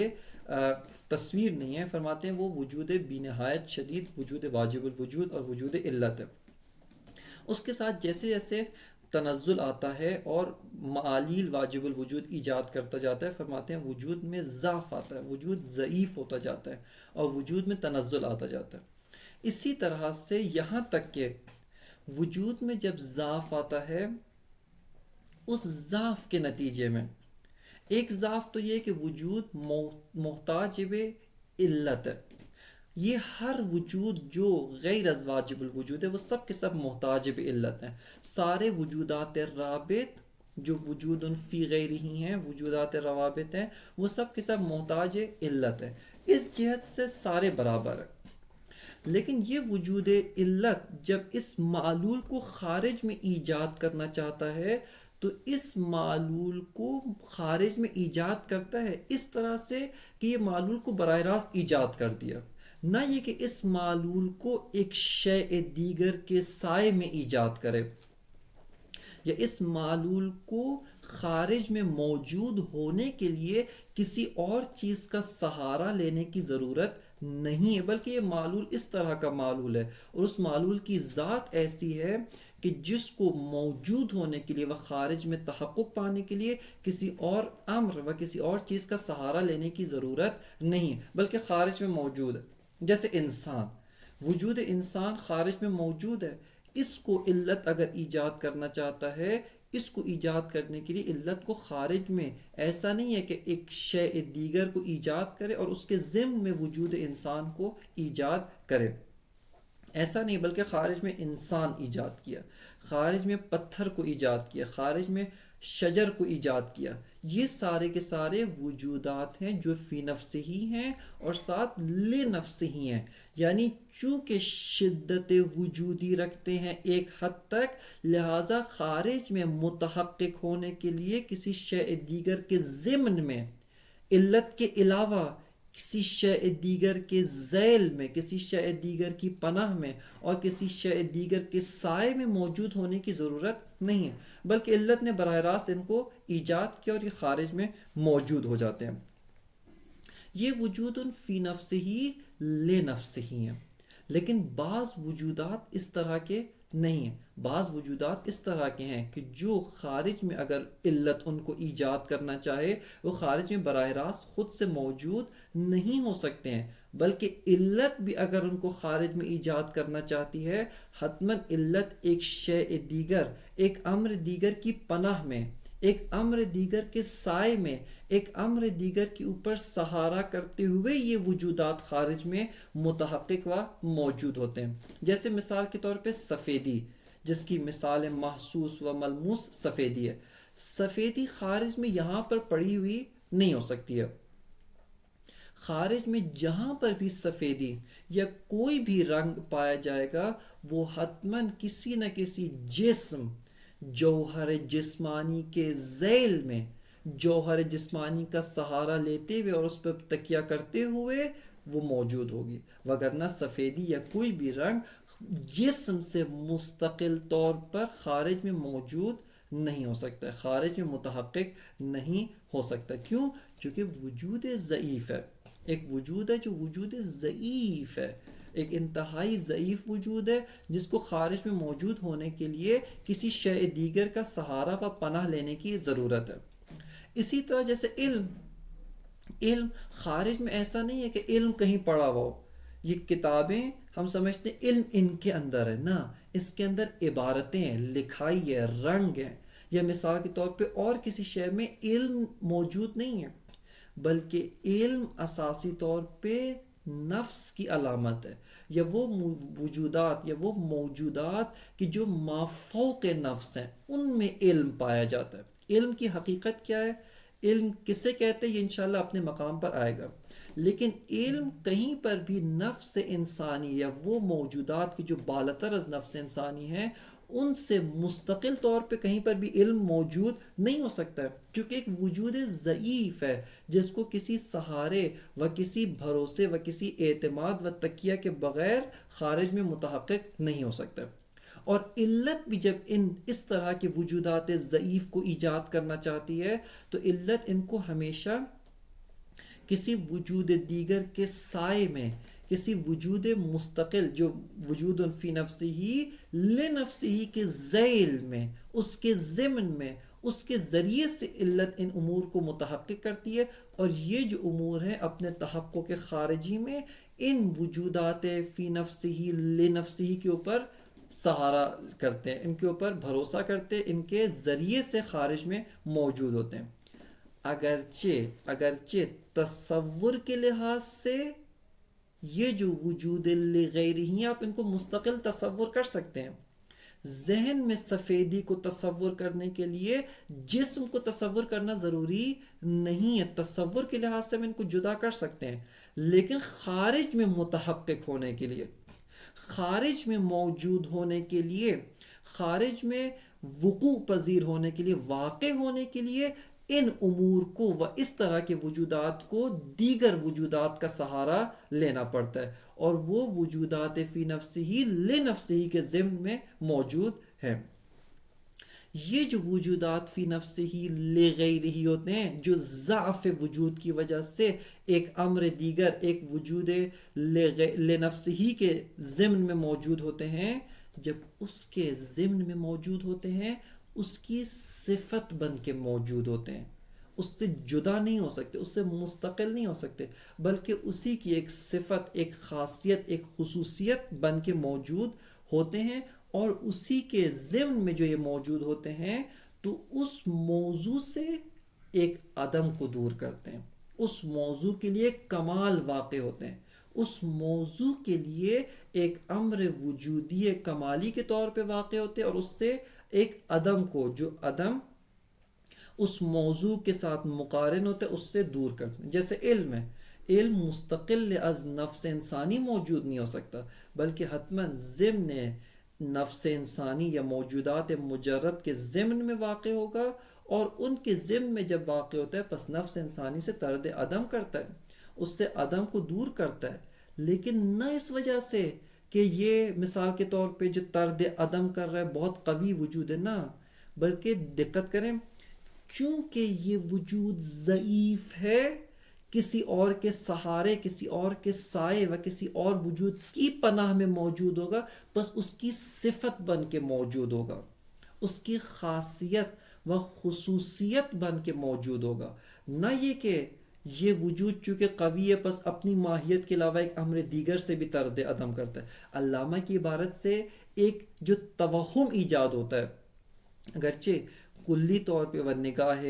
تصویر نہیں ہے، فرماتے ہیں وہ وجود بی نہایت شدید وجود واجب الوجود اور وجود علت ہے۔ اس کے ساتھ جیسے جیسے تنزل آتا ہے اور معالیل واجب الوجود ایجاد کرتا جاتا ہے، فرماتے ہیں وجود میں ضعف آتا ہے، وجود ضعیف ہوتا جاتا ہے اور وجود میں تنزل آتا جاتا ہے۔ اسی طرح سے یہاں تک کہ وجود میں جب ضعف آتا ہے، اس ضعف کے نتیجے میں ایک ضعف تو یہ کہ وجود محتاج علت ہے، یہ ہر وجود جو غیر از واجب الوجود ہے وہ سب کے سب محتاج علت ہیں، سارے وجودات رابط جو وجود فی غیر ہی ہیں، وجودات روابط ہیں، وہ سب کے سب محتاج علت ہے، اس جہت سے سارے برابر ہیں۔ لیکن یہ وجود علت جب اس معلول کو خارج میں ایجاد کرنا چاہتا ہے تو اس معلول کو خارج میں ایجاد کرتا ہے اس طرح سے کہ یہ معلول کو براہ راست ایجاد کر دیا، نہ یہ کہ اس معلول کو ایک شیء دیگر کے سائے میں ایجاد کرے، یا اس معلول کو خارج میں موجود ہونے کے لیے کسی اور چیز کا سہارا لینے کی ضرورت نہیں ہے، بلکہ یہ معلول اس طرح کا معلول ہے اور اس معلول کی ذات ایسی ہے کہ جس کو موجود ہونے کے لیے و خارج میں تحقق پانے کے لیے کسی اور امر و کسی اور چیز کا سہارا لینے کی ضرورت نہیں ہے، بلکہ خارج میں موجود ہے۔ جیسے انسان، وجود انسان خارج میں موجود ہے، اس کو علت اگر ایجاد کرنا چاہتا ہے، اس کو ایجاد کرنے کے لیے علت کو خارج میں ایسا نہیں ہے کہ ایک شیء دیگر کو ایجاد کرے اور اس کے ضمن میں وجود انسان کو ایجاد کرے، ایسا نہیں، بلکہ خارج میں انسان ایجاد کیا، خارج میں پتھر کو ایجاد کیا، خارج میں شجر کو ایجاد کیا، یہ سارے کے سارے وجودات ہیں جو فی نفس ہی ہیں اور ساتھ لے نفس ہی ہیں، یعنی چونکہ شدت وجودی رکھتے ہیں ایک حد تک، لہٰذا خارج میں متحقق ہونے کے لیے کسی شیء دیگر کے ضمن میں، علت کے علاوہ کسی شیء دیگر کے ذیل میں، کسی شیء دیگر کی پناہ میں اور کسی شیء دیگر کے سائے میں موجود ہونے کی ضرورت نہیں ہے، بلکہ علت نے براہ راست ان کو ایجاد کیا اور یہ خارج میں موجود ہو جاتے ہیں۔ یہ وجود فی نفس ہی لے نفس ہی ہیں، لیکن بعض وجودات اس طرح کے نہیں ہیں، بعض وجودات اس طرح کے ہیں کہ جو خارج میں اگر علت ان کو ایجاد کرنا چاہے وہ خارج میں براہ راست خود سے موجود نہیں ہو سکتے ہیں، بلکہ علت بھی اگر ان کو خارج میں ایجاد کرنا چاہتی ہے، حتماً علت ایک شیء دیگر، ایک امر دیگر کی پناہ میں، ایک امر دیگر کے سائے میں، ایک امر دیگر کے اوپر سہارا کرتے ہوئے یہ وجودات خارج میں متحقق و موجود ہوتے ہیں۔ جیسے مثال کے طور پہ سفیدی، جس کی مثال محسوس و ملموس سفیدی ہے، سفیدی خارج میں یہاں پر پڑی ہوئی نہیں ہو سکتی ہے، خارج میں جہاں پر بھی سفیدی یا کوئی بھی رنگ پایا جائے گا وہ حتماً کسی نہ کسی جسم، جوہر جسمانی کے ذیل میں، جوہر جسمانی کا سہارا لیتے ہوئے اور اس پر تکیہ کرتے ہوئے وہ موجود ہوگی، وگرنہ سفیدی یا کوئی بھی رنگ جسم سے مستقل طور پر خارج میں موجود نہیں ہو سکتا، خارج میں متحقق نہیں ہو سکتا۔ کیوں؟ کیونکہ وجود ضعیف ہے، ایک وجود ہے جو وجود ضعیف ہے، ایک انتہائی ضعیف وجود ہے جس کو خارج میں موجود ہونے کے لیے کسی شیء دیگر کا سہارا و پناہ لینے کی ضرورت ہے۔ اسی طرح جیسے علم خارج میں ایسا نہیں ہے کہ علم کہیں پڑا ہوا ہو، یہ کتابیں ہم سمجھتے ہیں علم ان کے اندر ہے، نہ، اس کے اندر عبارتیں ہیں، لکھائی ہے، رنگ ہے، یا مثال کے طور پہ اور کسی شے میں علم موجود نہیں ہے، بلکہ علم اساسی طور پہ نفس کی علامت ہے، یا وہ وجودات یا وہ موجودات کہ جو مافوق نفس ہیں ان میں علم پایا جاتا ہے۔ علم کی حقیقت کیا ہے، علم کسے کہتے ہیں، یہ انشاءاللہ اپنے مقام پر آئے گا، لیکن علم کہیں پر بھی نفس انسانی یا وہ موجودات کی جو بالاتر از نفس انسانی ہیں ان سے مستقل طور پہ کہیں پر بھی علم موجود نہیں ہو سکتا ہے، کیونکہ ایک وجود ضعیف ہے جس کو کسی سہارے و کسی بھروسے و کسی اعتماد و تکیہ کے بغیر خارج میں متحقق نہیں ہو سکتا۔ اور علت بھی جب اس طرح کے وجودات ضعیف کو ایجاد کرنا چاہتی ہے تو علت ان کو ہمیشہ کسی وجود دیگر کے سائے میں، کسی وجود مستقل جو وجود فی نفسی ہی لنفسی ہی کے ذیل میں، اس کے ضمن میں، اس کے ذریعے سے علت ان امور کو متحقق کرتی ہے، اور یہ جو امور ہیں اپنے تحقق خارجی میں ان وجودات فی نفسی ہی لنفسی ہی کے اوپر سہارا کرتے ہیں، ان کے اوپر بھروسہ کرتے ہیں، ان کے ذریعے سے خارج میں موجود ہوتے ہیں۔ اگرچہ تصور کے لحاظ سے یہ جو وجود لغیرہ ہیں آپ ان کو مستقل تصور کر سکتے ہیں، ذہن میں سفیدی کو تصور کرنے کے لیے جسم کو تصور کرنا ضروری نہیں ہے، تصور کے لحاظ سے ہم ان کو جدا کر سکتے ہیں، لیکن خارج میں متحقق ہونے کے لیے، خارج میں موجود ہونے کے لیے، خارج میں وقوع پذیر ہونے کے لیے، واقع ہونے کے لیے ان امور کو و اس طرح کے وجودات کو دیگر وجودات کا سہارا لینا پڑتا ہے، اور وہ وجودات فی نفسی ہی لنفسی کے ضمن میں موجود ہیں۔ یہ جو وجودات فی نفسی ہی لغیرہ ہوتے ہیں، جو ضعف وجود کی وجہ سے ایک امر دیگر، ایک وجود لنفسی ہی کے ضمن میں موجود ہوتے ہیں، جب اس کے ضمن میں موجود ہوتے ہیں اس کی صفت بن کے موجود ہوتے ہیں، اس سے جدا نہیں ہو سکتے، اس سے مستقل نہیں ہو سکتے، بلکہ اسی کی ایک صفت، ایک خاصیت، ایک خصوصیت بن کے موجود ہوتے ہیں، اور اسی کے ضمن میں جو یہ موجود ہوتے ہیں تو اس موضوع سے ایک عدم کو دور کرتے ہیں، اس موضوع کے لیے کمال واقع ہوتے ہیں، اس موضوع کے لیے ایک امر وجودی کمالی کے طور پہ واقع ہوتے ہیں، اور اس سے ایک عدم کو، جو عدم اس موضوع کے ساتھ مقارن ہوتا ہے، اس سے دور کرتے ہیں۔ جیسے علم ہے، علم مستقل از نفس انسانی موجود نہیں ہو سکتا، بلکہ حتماً ضمن نفس انسانی یا موجودات مجرد کے ضمن میں واقع ہوگا، اور ان کے ضمن میں جب واقع ہوتا ہے پس نفس انسانی سے طرد عدم کرتا ہے، اس سے عدم کو دور کرتا ہے، لیکن نہ اس وجہ سے کہ یہ مثال کے طور پہ جو طرد عدم کر رہا ہے بہت قوی وجود ہے، نہ، بلکہ دقت کریں، چونکہ یہ وجود ضعیف ہے، کسی اور کے سہارے، کسی اور کے سائے و کسی اور وجود کی پناہ میں موجود ہوگا، بس اس کی صفت بن کے موجود ہوگا، اس کی خاصیت و خصوصیت بن کے موجود ہوگا، نہ یہ کہ یہ وجود چونکہ قوی ہے پس اپنی ماہیت کے علاوہ ایک امر دیگر سے بھی طرد عدم کرتا ہے۔ علامہ کی عبارت سے ایک جو توہم ایجاد ہوتا ہے، اگرچہ کلی طور پہ وہ نگاہ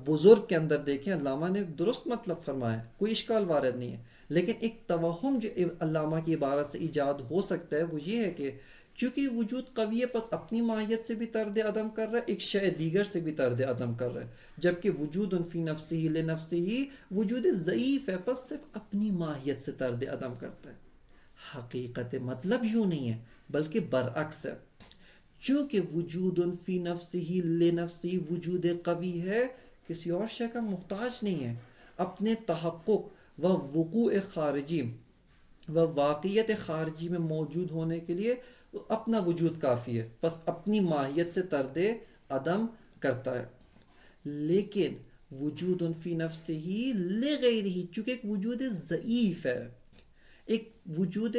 بزرگ کے اندر دیکھیں علامہ نے درست مطلب فرمایا، کوئی اشکال وارد نہیں ہے، لیکن ایک توہم جو علامہ کی عبارت سے ایجاد ہو سکتا ہے وہ یہ ہے کہ چونکہ وجود قوی ہے پس اپنی ماہیت سے بھی طرد عدم کر رہا ہے، ایک شے دیگر سے بھی طرد عدم کر رہا ہے، جبکہ وجود فی نفسی ہی لنفسی ہی وجود ضعیف ہے پس صرف اپنی ماہیت سے طرد عدم کرتا ہے۔ حقیقت مطلب یوں نہیں ہے بلکہ برعکس ہے، چونکہ وجود فی نفسی ہی لنفسی وجود قوی ہے، کسی اور شے کا محتاج نہیں ہے، اپنے تحقق و وقوع خارجی و واقعیت خارجی میں موجود ہونے کے لیے اپنا وجود کافی ہے، بس اپنی ماہیت سے طرد عدم کرتا ہے۔ لیکن وجود فی نفسہ ہی لغیرہ، چونکہ ایک وجود ضعیف ہے، ایک وجود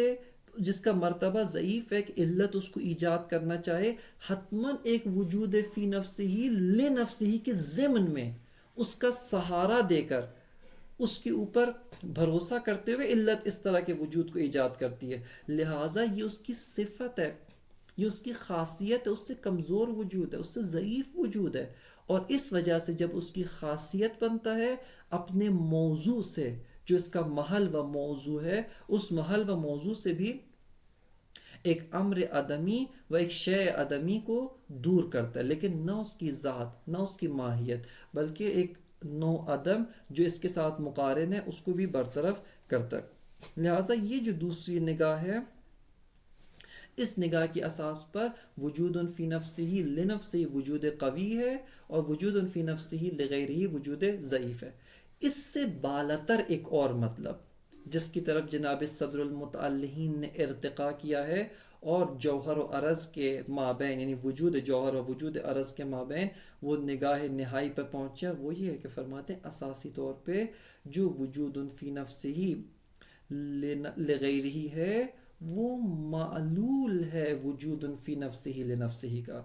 جس کا مرتبہ ضعیف ہے کہ علت اس کو ایجاد کرنا چاہے، حتماً ایک وجود فی نفسہ ہی لنفسہ کے ضمن میں اس کا سہارا دے کر اس کے اوپر بھروسہ کرتے ہوئے علت اس طرح کے وجود کو ایجاد کرتی ہے، لہٰذا یہ اس کی صفت ہے، یہ اس کی خاصیت ہے، اس سے کمزور وجود ہے، اس سے ضعیف وجود ہے، اور اس وجہ سے جب اس کی خاصیت بنتا ہے اپنے موضوع سے، جو اس کا محل و موضوع ہے، اس محل و موضوع سے بھی ایک امر عدمی و ایک شے عدمی کو دور کرتا ہے، لیکن نہ اس کی ذات، نہ اس کی ماہیت، بلکہ ایک نو عدم جو اس کے ساتھ مقارن ہے اس کو بھی برطرف کرتا ہے۔ لہٰذا یہ جو دوسری نگاہ ہے، اس نگاہ کی اساس پر وجود فی نفسہ لنفسہ وجود قوی ہے، اور وجود فی نفسہ لغیرہ وجود ضعیف ہے۔ اس سے بالاتر ایک اور مطلب جس کی طرف جناب صدر المتعلہین نے ارتقا کیا ہے، اور جوہر و عرض کے مابین، یعنی وجود جوہر و وجود عرض کے مابین وہ نگاہ نہائی پر پہنچا، وہ یہ ہے کہ فرماتے ہیں اساسی طور پہ جو وجود فی نفسہ لغیرہ ہے وہ معلول ہے وجود فی نفسہ لنفسہ کا،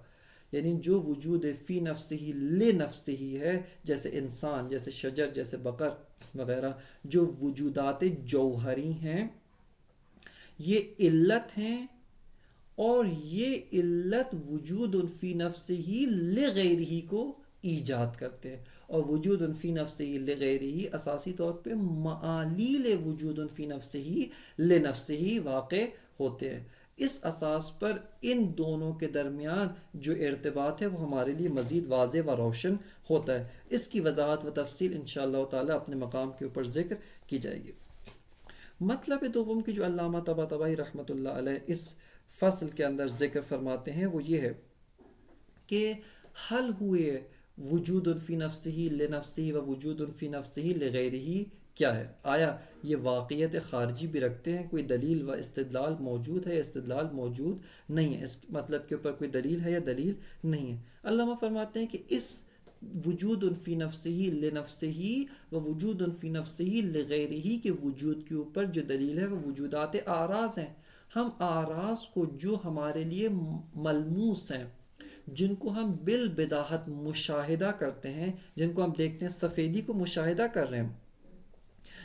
یعنی جو وجود فی نفسہ لنفسہ ہے، جیسے انسان، جیسے شجر، جیسے بقر وغیرہ، جو وجودات جوہری ہیں یہ علت ہیں، اور یہ علت وجود فی نفسہ لغیرہ کو ایجاد کرتے ہیں، اور وجود فی نفسہ لغیرہ اساسی طور پہ معالیل وجود فی نفسہ لنفسہ واقع ہوتے ہیں۔ اس اساس پر ان دونوں کے درمیان جو ارتباط ہے وہ ہمارے لیے مزید واضح و روشن ہوتا ہے۔ اس کی وضاحت و تفصیل انشاءاللہ تعالی اپنے مقام کے اوپر ذکر کی جائے گی۔ مطلب دوم کی جو علامہ طباطبائی رحمۃ اللہ علیہ اس فصل کے اندر ذکر فرماتے ہیں وہ یہ ہے کہ حل ہوئے وجود فی نفسہ لنفسہ و وجود فی نفسہ لغیرہ کیا ہے؟ آیا یہ واقعیت خارجی بھی رکھتے ہیں؟ کوئی دلیل و استدلال موجود ہے، استدلال موجود نہیں ہے، اس مطلب کے اوپر کوئی دلیل ہے یا دلیل نہیں ہے؟ علامہ فرماتے ہیں کہ اس وجود فی نفسہ لنفسہ و وجود فی نفسہ لغیرہ کے وجود کے اوپر جو دلیل ہے وہ وجودات اعراض ہیں۔ ہم اعراض کو جو ہمارے لیے ملموس ہیں، جن کو ہم بالبداہت مشاہدہ کرتے ہیں، جن کو ہم دیکھتے ہیں، سفیدی کو مشاہدہ کر رہے ہیں،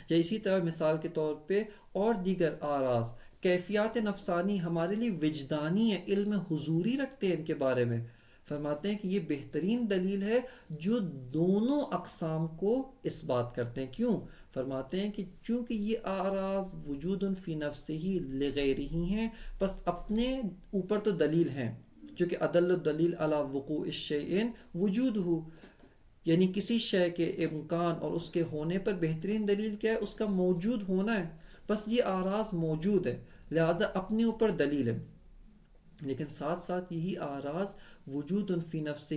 یا اسی طرح مثال کے طور پہ اور دیگر اعراض، کیفیات نفسانی ہمارے لیے وجدانی ہے، علم حضوری رکھتے ہیں ان کے بارے میں۔ فرماتے ہیں کہ یہ بہترین دلیل ہے جو دونوں اقسام کو اس بات کرتے ہیں۔ کیوں؟ فرماتے ہیں کہ چونکہ یہ اعراض وجود فی نفسہ لغیرہ ہیں، پس اپنے اوپر تو دلیل ہیں، چونکہ عدل الدلیل علی وقوع الشیء وجود ہو، یعنی کسی شے کے امکان اور اس کے ہونے پر بہترین دلیل کیا ہے؟ اس کا موجود ہونا ہے۔ بس یہ اعراض موجود ہے، لہٰذا اپنے اوپر دلیل ہے، لیکن ساتھ ساتھ یہی اعراض وجود فی نفسہ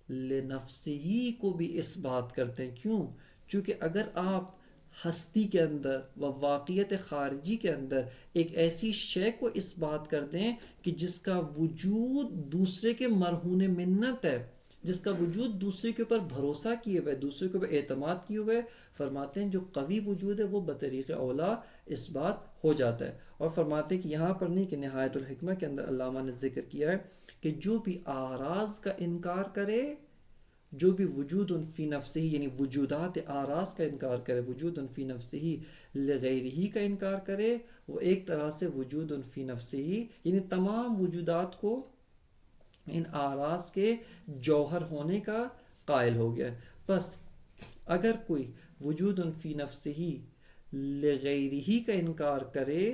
لنفسہ کو بھی اس بات کرتے ہیں۔ کیوں؟ چونکہ اگر آپ ہستی کے اندر و واقعیت خارجی کے اندر ایک ایسی شے کو اس بات کر دیں کہ جس کا وجود دوسرے کے مرہون منت ہے، جس کا وجود دوسرے کے اوپر بھروسہ کیے ہوئے، دوسرے کے اوپر اعتماد کیے ہوئے، فرماتے ہیں جو قوی وجود ہے وہ بطریق اولا اس بات ہو جاتا ہے۔ اور فرماتے ہیں کہ یہاں پر نہیں کہ نہایت الحکمہ کے اندر علامہ نے ذکر کیا ہے کہ جو بھی اعراض کا انکار کرے، جو بھی وجود فی نفسہ یعنی وجودات اعراض کا انکار کرے، وجود فی نفسہ لغیرہ کا انکار کرے، وہ ایک طرح سے وجود فی نفسہ یعنی تمام وجودات کو ان اعراض کے جوہر ہونے کا قائل ہو گیا۔ بس اگر کوئی وجود فی نفسہ لغیرہ کا انکار کرے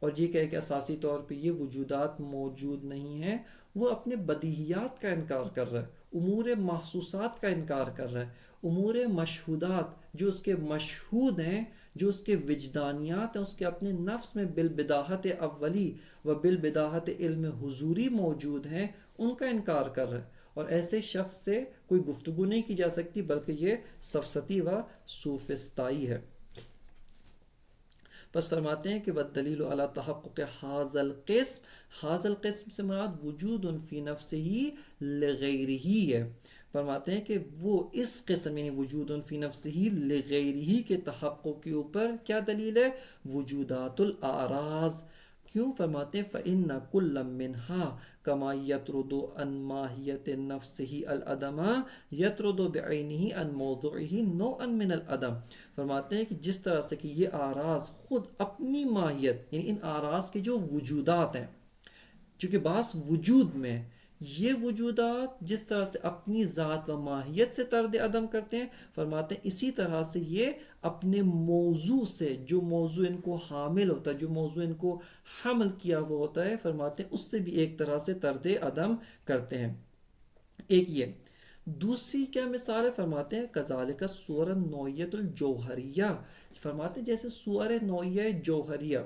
اور یہ کہے کہ اساسی طور پہ یہ وجودات موجود نہیں ہیں، وہ اپنے بدیہیات کا انکار کر رہا ہے، امور محسوسات کا انکار کر رہا ہے، امور مشہودات جو اس کے مشہود ہیں، جو اس کے وجدانیات ہیں، اس کے اپنے نفس میں بالبداہت اولی و بالبداہت علم حضوری موجود ہیں، ان کا انکار کر رہا ہے۔ اور ایسے شخص سے کوئی گفتگو نہیں کی جا سکتی، بلکہ یہ سفسطی و سوفسطائی ہے۔ بس فرماتے ہیں کہ والدلیل علی تحقق حاذا القسم، حاذا القسم سے مراد وجود فی نفسہ لغیرہ ہے۔ فرماتے ہیں کہ وہ اس قسم یعنی وجود فی نفسہ لغیرہ کے تحقق کے اوپر کیا دلیل ہے؟ وجودات الاعراض۔ کیوں؟ فرماتے ہیں فإن كل منها كما يطرد عن ماہیت نفسه العدم يطرد بعینه عن موضوعه نوعا من العدم۔ فرماتے ہیں کہ جس طرح سے کہ یہ اعراض خود اپنی ماہیت یعنی ان اعراض کے جو وجودات ہیں، چونکہ بعض وجود میں یہ وجودات جس طرح سے اپنی ذات و ماہیت سے طرد عدم کرتے ہیں، فرماتے ہیں اسی طرح سے یہ اپنے موضوع سے، جو موضوع ان کو حامل ہوتا ہے، جو موضوع ان کو حمل کیا ہوا ہوتا ہے، فرماتے ہیں اس سے بھی ایک طرح سے طرد عدم کرتے ہیں۔ ایک یہ دوسری کیا مثال ہے، فرماتے ہیں کذالک صور نوعیت الجوہریہ، فرماتے ہیں جیسے صور نوعیہ جوہریہ،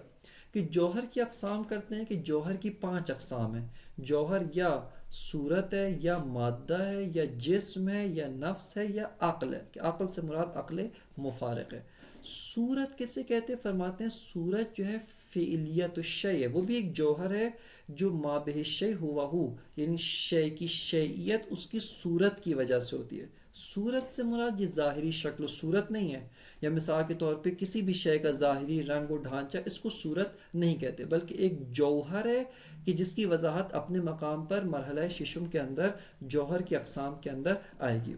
کہ جوہر کی اقسام کرتے ہیں کہ جوہر کی 5 اقسام ہیں۔ جوہر یا صورت ہے، یا مادہ ہے، یا جسم ہے، یا نفس ہے، یا عقل ہے، کہ عقل سے مراد عقل مفارق ہے۔ صورت کسے کہتے ہیں، فرماتے ہیں صورت جو ہے فعلیت الشیء ہے، وہ بھی ایک جوہر ہے جو ما بہ الشیء ہوا ہو، یعنی شے کی شیئیت اس کی صورت کی وجہ سے ہوتی ہے۔ صورت سے مراد یہ ظاہری شکل و صورت نہیں ہے، یا مثال کے طور پہ کسی بھی شے کا ظاہری رنگ و ڈھانچہ، اس کو صورت نہیں کہتے، بلکہ ایک جوہر ہے کہ جس کی وضاحت اپنے مقام پر مرحلہ ششم کے اندر جوہر کی اقسام کے اندر آئے گی۔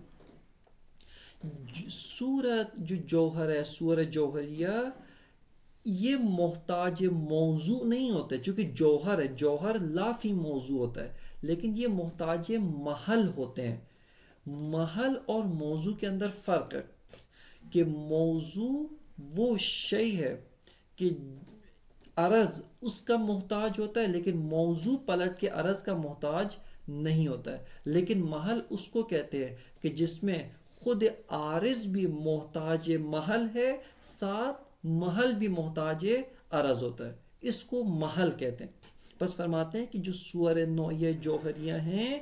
صورت جو جوہر ہے، صور جوہریہ، یہ محتاج موضوع نہیں ہوتے، چونکہ جوہر ہے، جوہر لا فی موضوع ہوتا ہے، لیکن یہ محتاج محل ہوتے ہیں۔ محل اور موضوع کے اندر فرق ہے کہ موضوع وہ شے ہے کہ عرض اس کا محتاج ہوتا ہے، لیکن موضوع پلٹ کے عرض کا محتاج نہیں ہوتا ہے۔ لیکن محل اس کو کہتے ہیں کہ جس میں خود عارض بھی محتاج محل ہے، ساتھ محل بھی محتاج عرض ہوتا ہے، اس کو محل کہتے ہیں۔ بس فرماتے ہیں کہ جو صور نوعیہ جوہریہ ہیں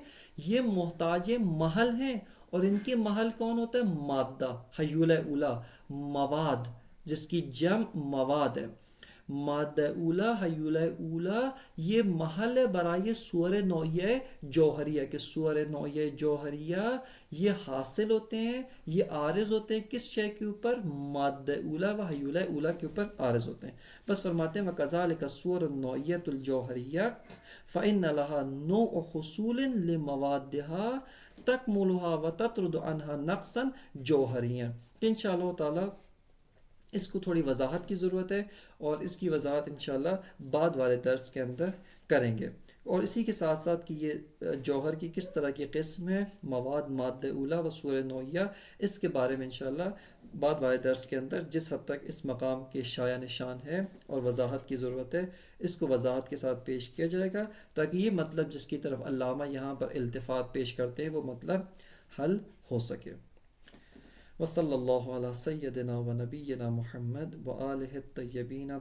یہ محتاج محل ہیں، اور ان کے محل کون ہوتا ہے، مادہ، حیولہ اولا، مواد، جس کی جمع مواد ہے۔ مادہ اولا، حیولہ اولا، یہ محل ہے برائے صور نوعیہ جوہریہ، کہ صور نوعیہ جوہریہ یہ حاصل ہوتے ہیں، یہ عارض ہوتے ہیں کس شے کے اوپر، مادہ اولا و حیولہ اولا کے اوپر عارض ہوتے ہیں۔ بس فرماتے ہیں وَكَذَلِكَ الصُّوَرُ النَّوعِيَّةُ الْجَوْهَرِيَّةُ فَإِنَّ لَهَا نَوْعُ حُصُولٍ لِمَوَادِّهَا تَكْمُلُهَا وَتَطْرُدُ عَنْهَا نَقْصًا جَوْهَرِيًّا۔ کہ انشاءاللہ تعالی اس کو تھوڑی وضاحت کی ضرورت ہے، اور اس کی وضاحت انشاءاللہ بعد والے درس کے اندر کریں گے۔ اور اسی کے ساتھ ساتھ کہ یہ جوہر کی کس طرح کی قسم ہے، مواد، مادہ اولا و صور نوعیہ، اس کے بارے میں انشاءاللہ بعد والے درس کے اندر جس حد تک اس مقام کے شایع نشان ہے اور وضاحت کی ضرورت ہے، اس کو وضاحت کے ساتھ پیش کیا جائے گا، تاکہ یہ مطلب جس کی طرف علامہ یہاں پر التفات پیش کرتے ہیں وہ مطلب حل ہو سکے۔ وصلی اللہ علی سیدنا و نبینا محمد و آلہ الطیبین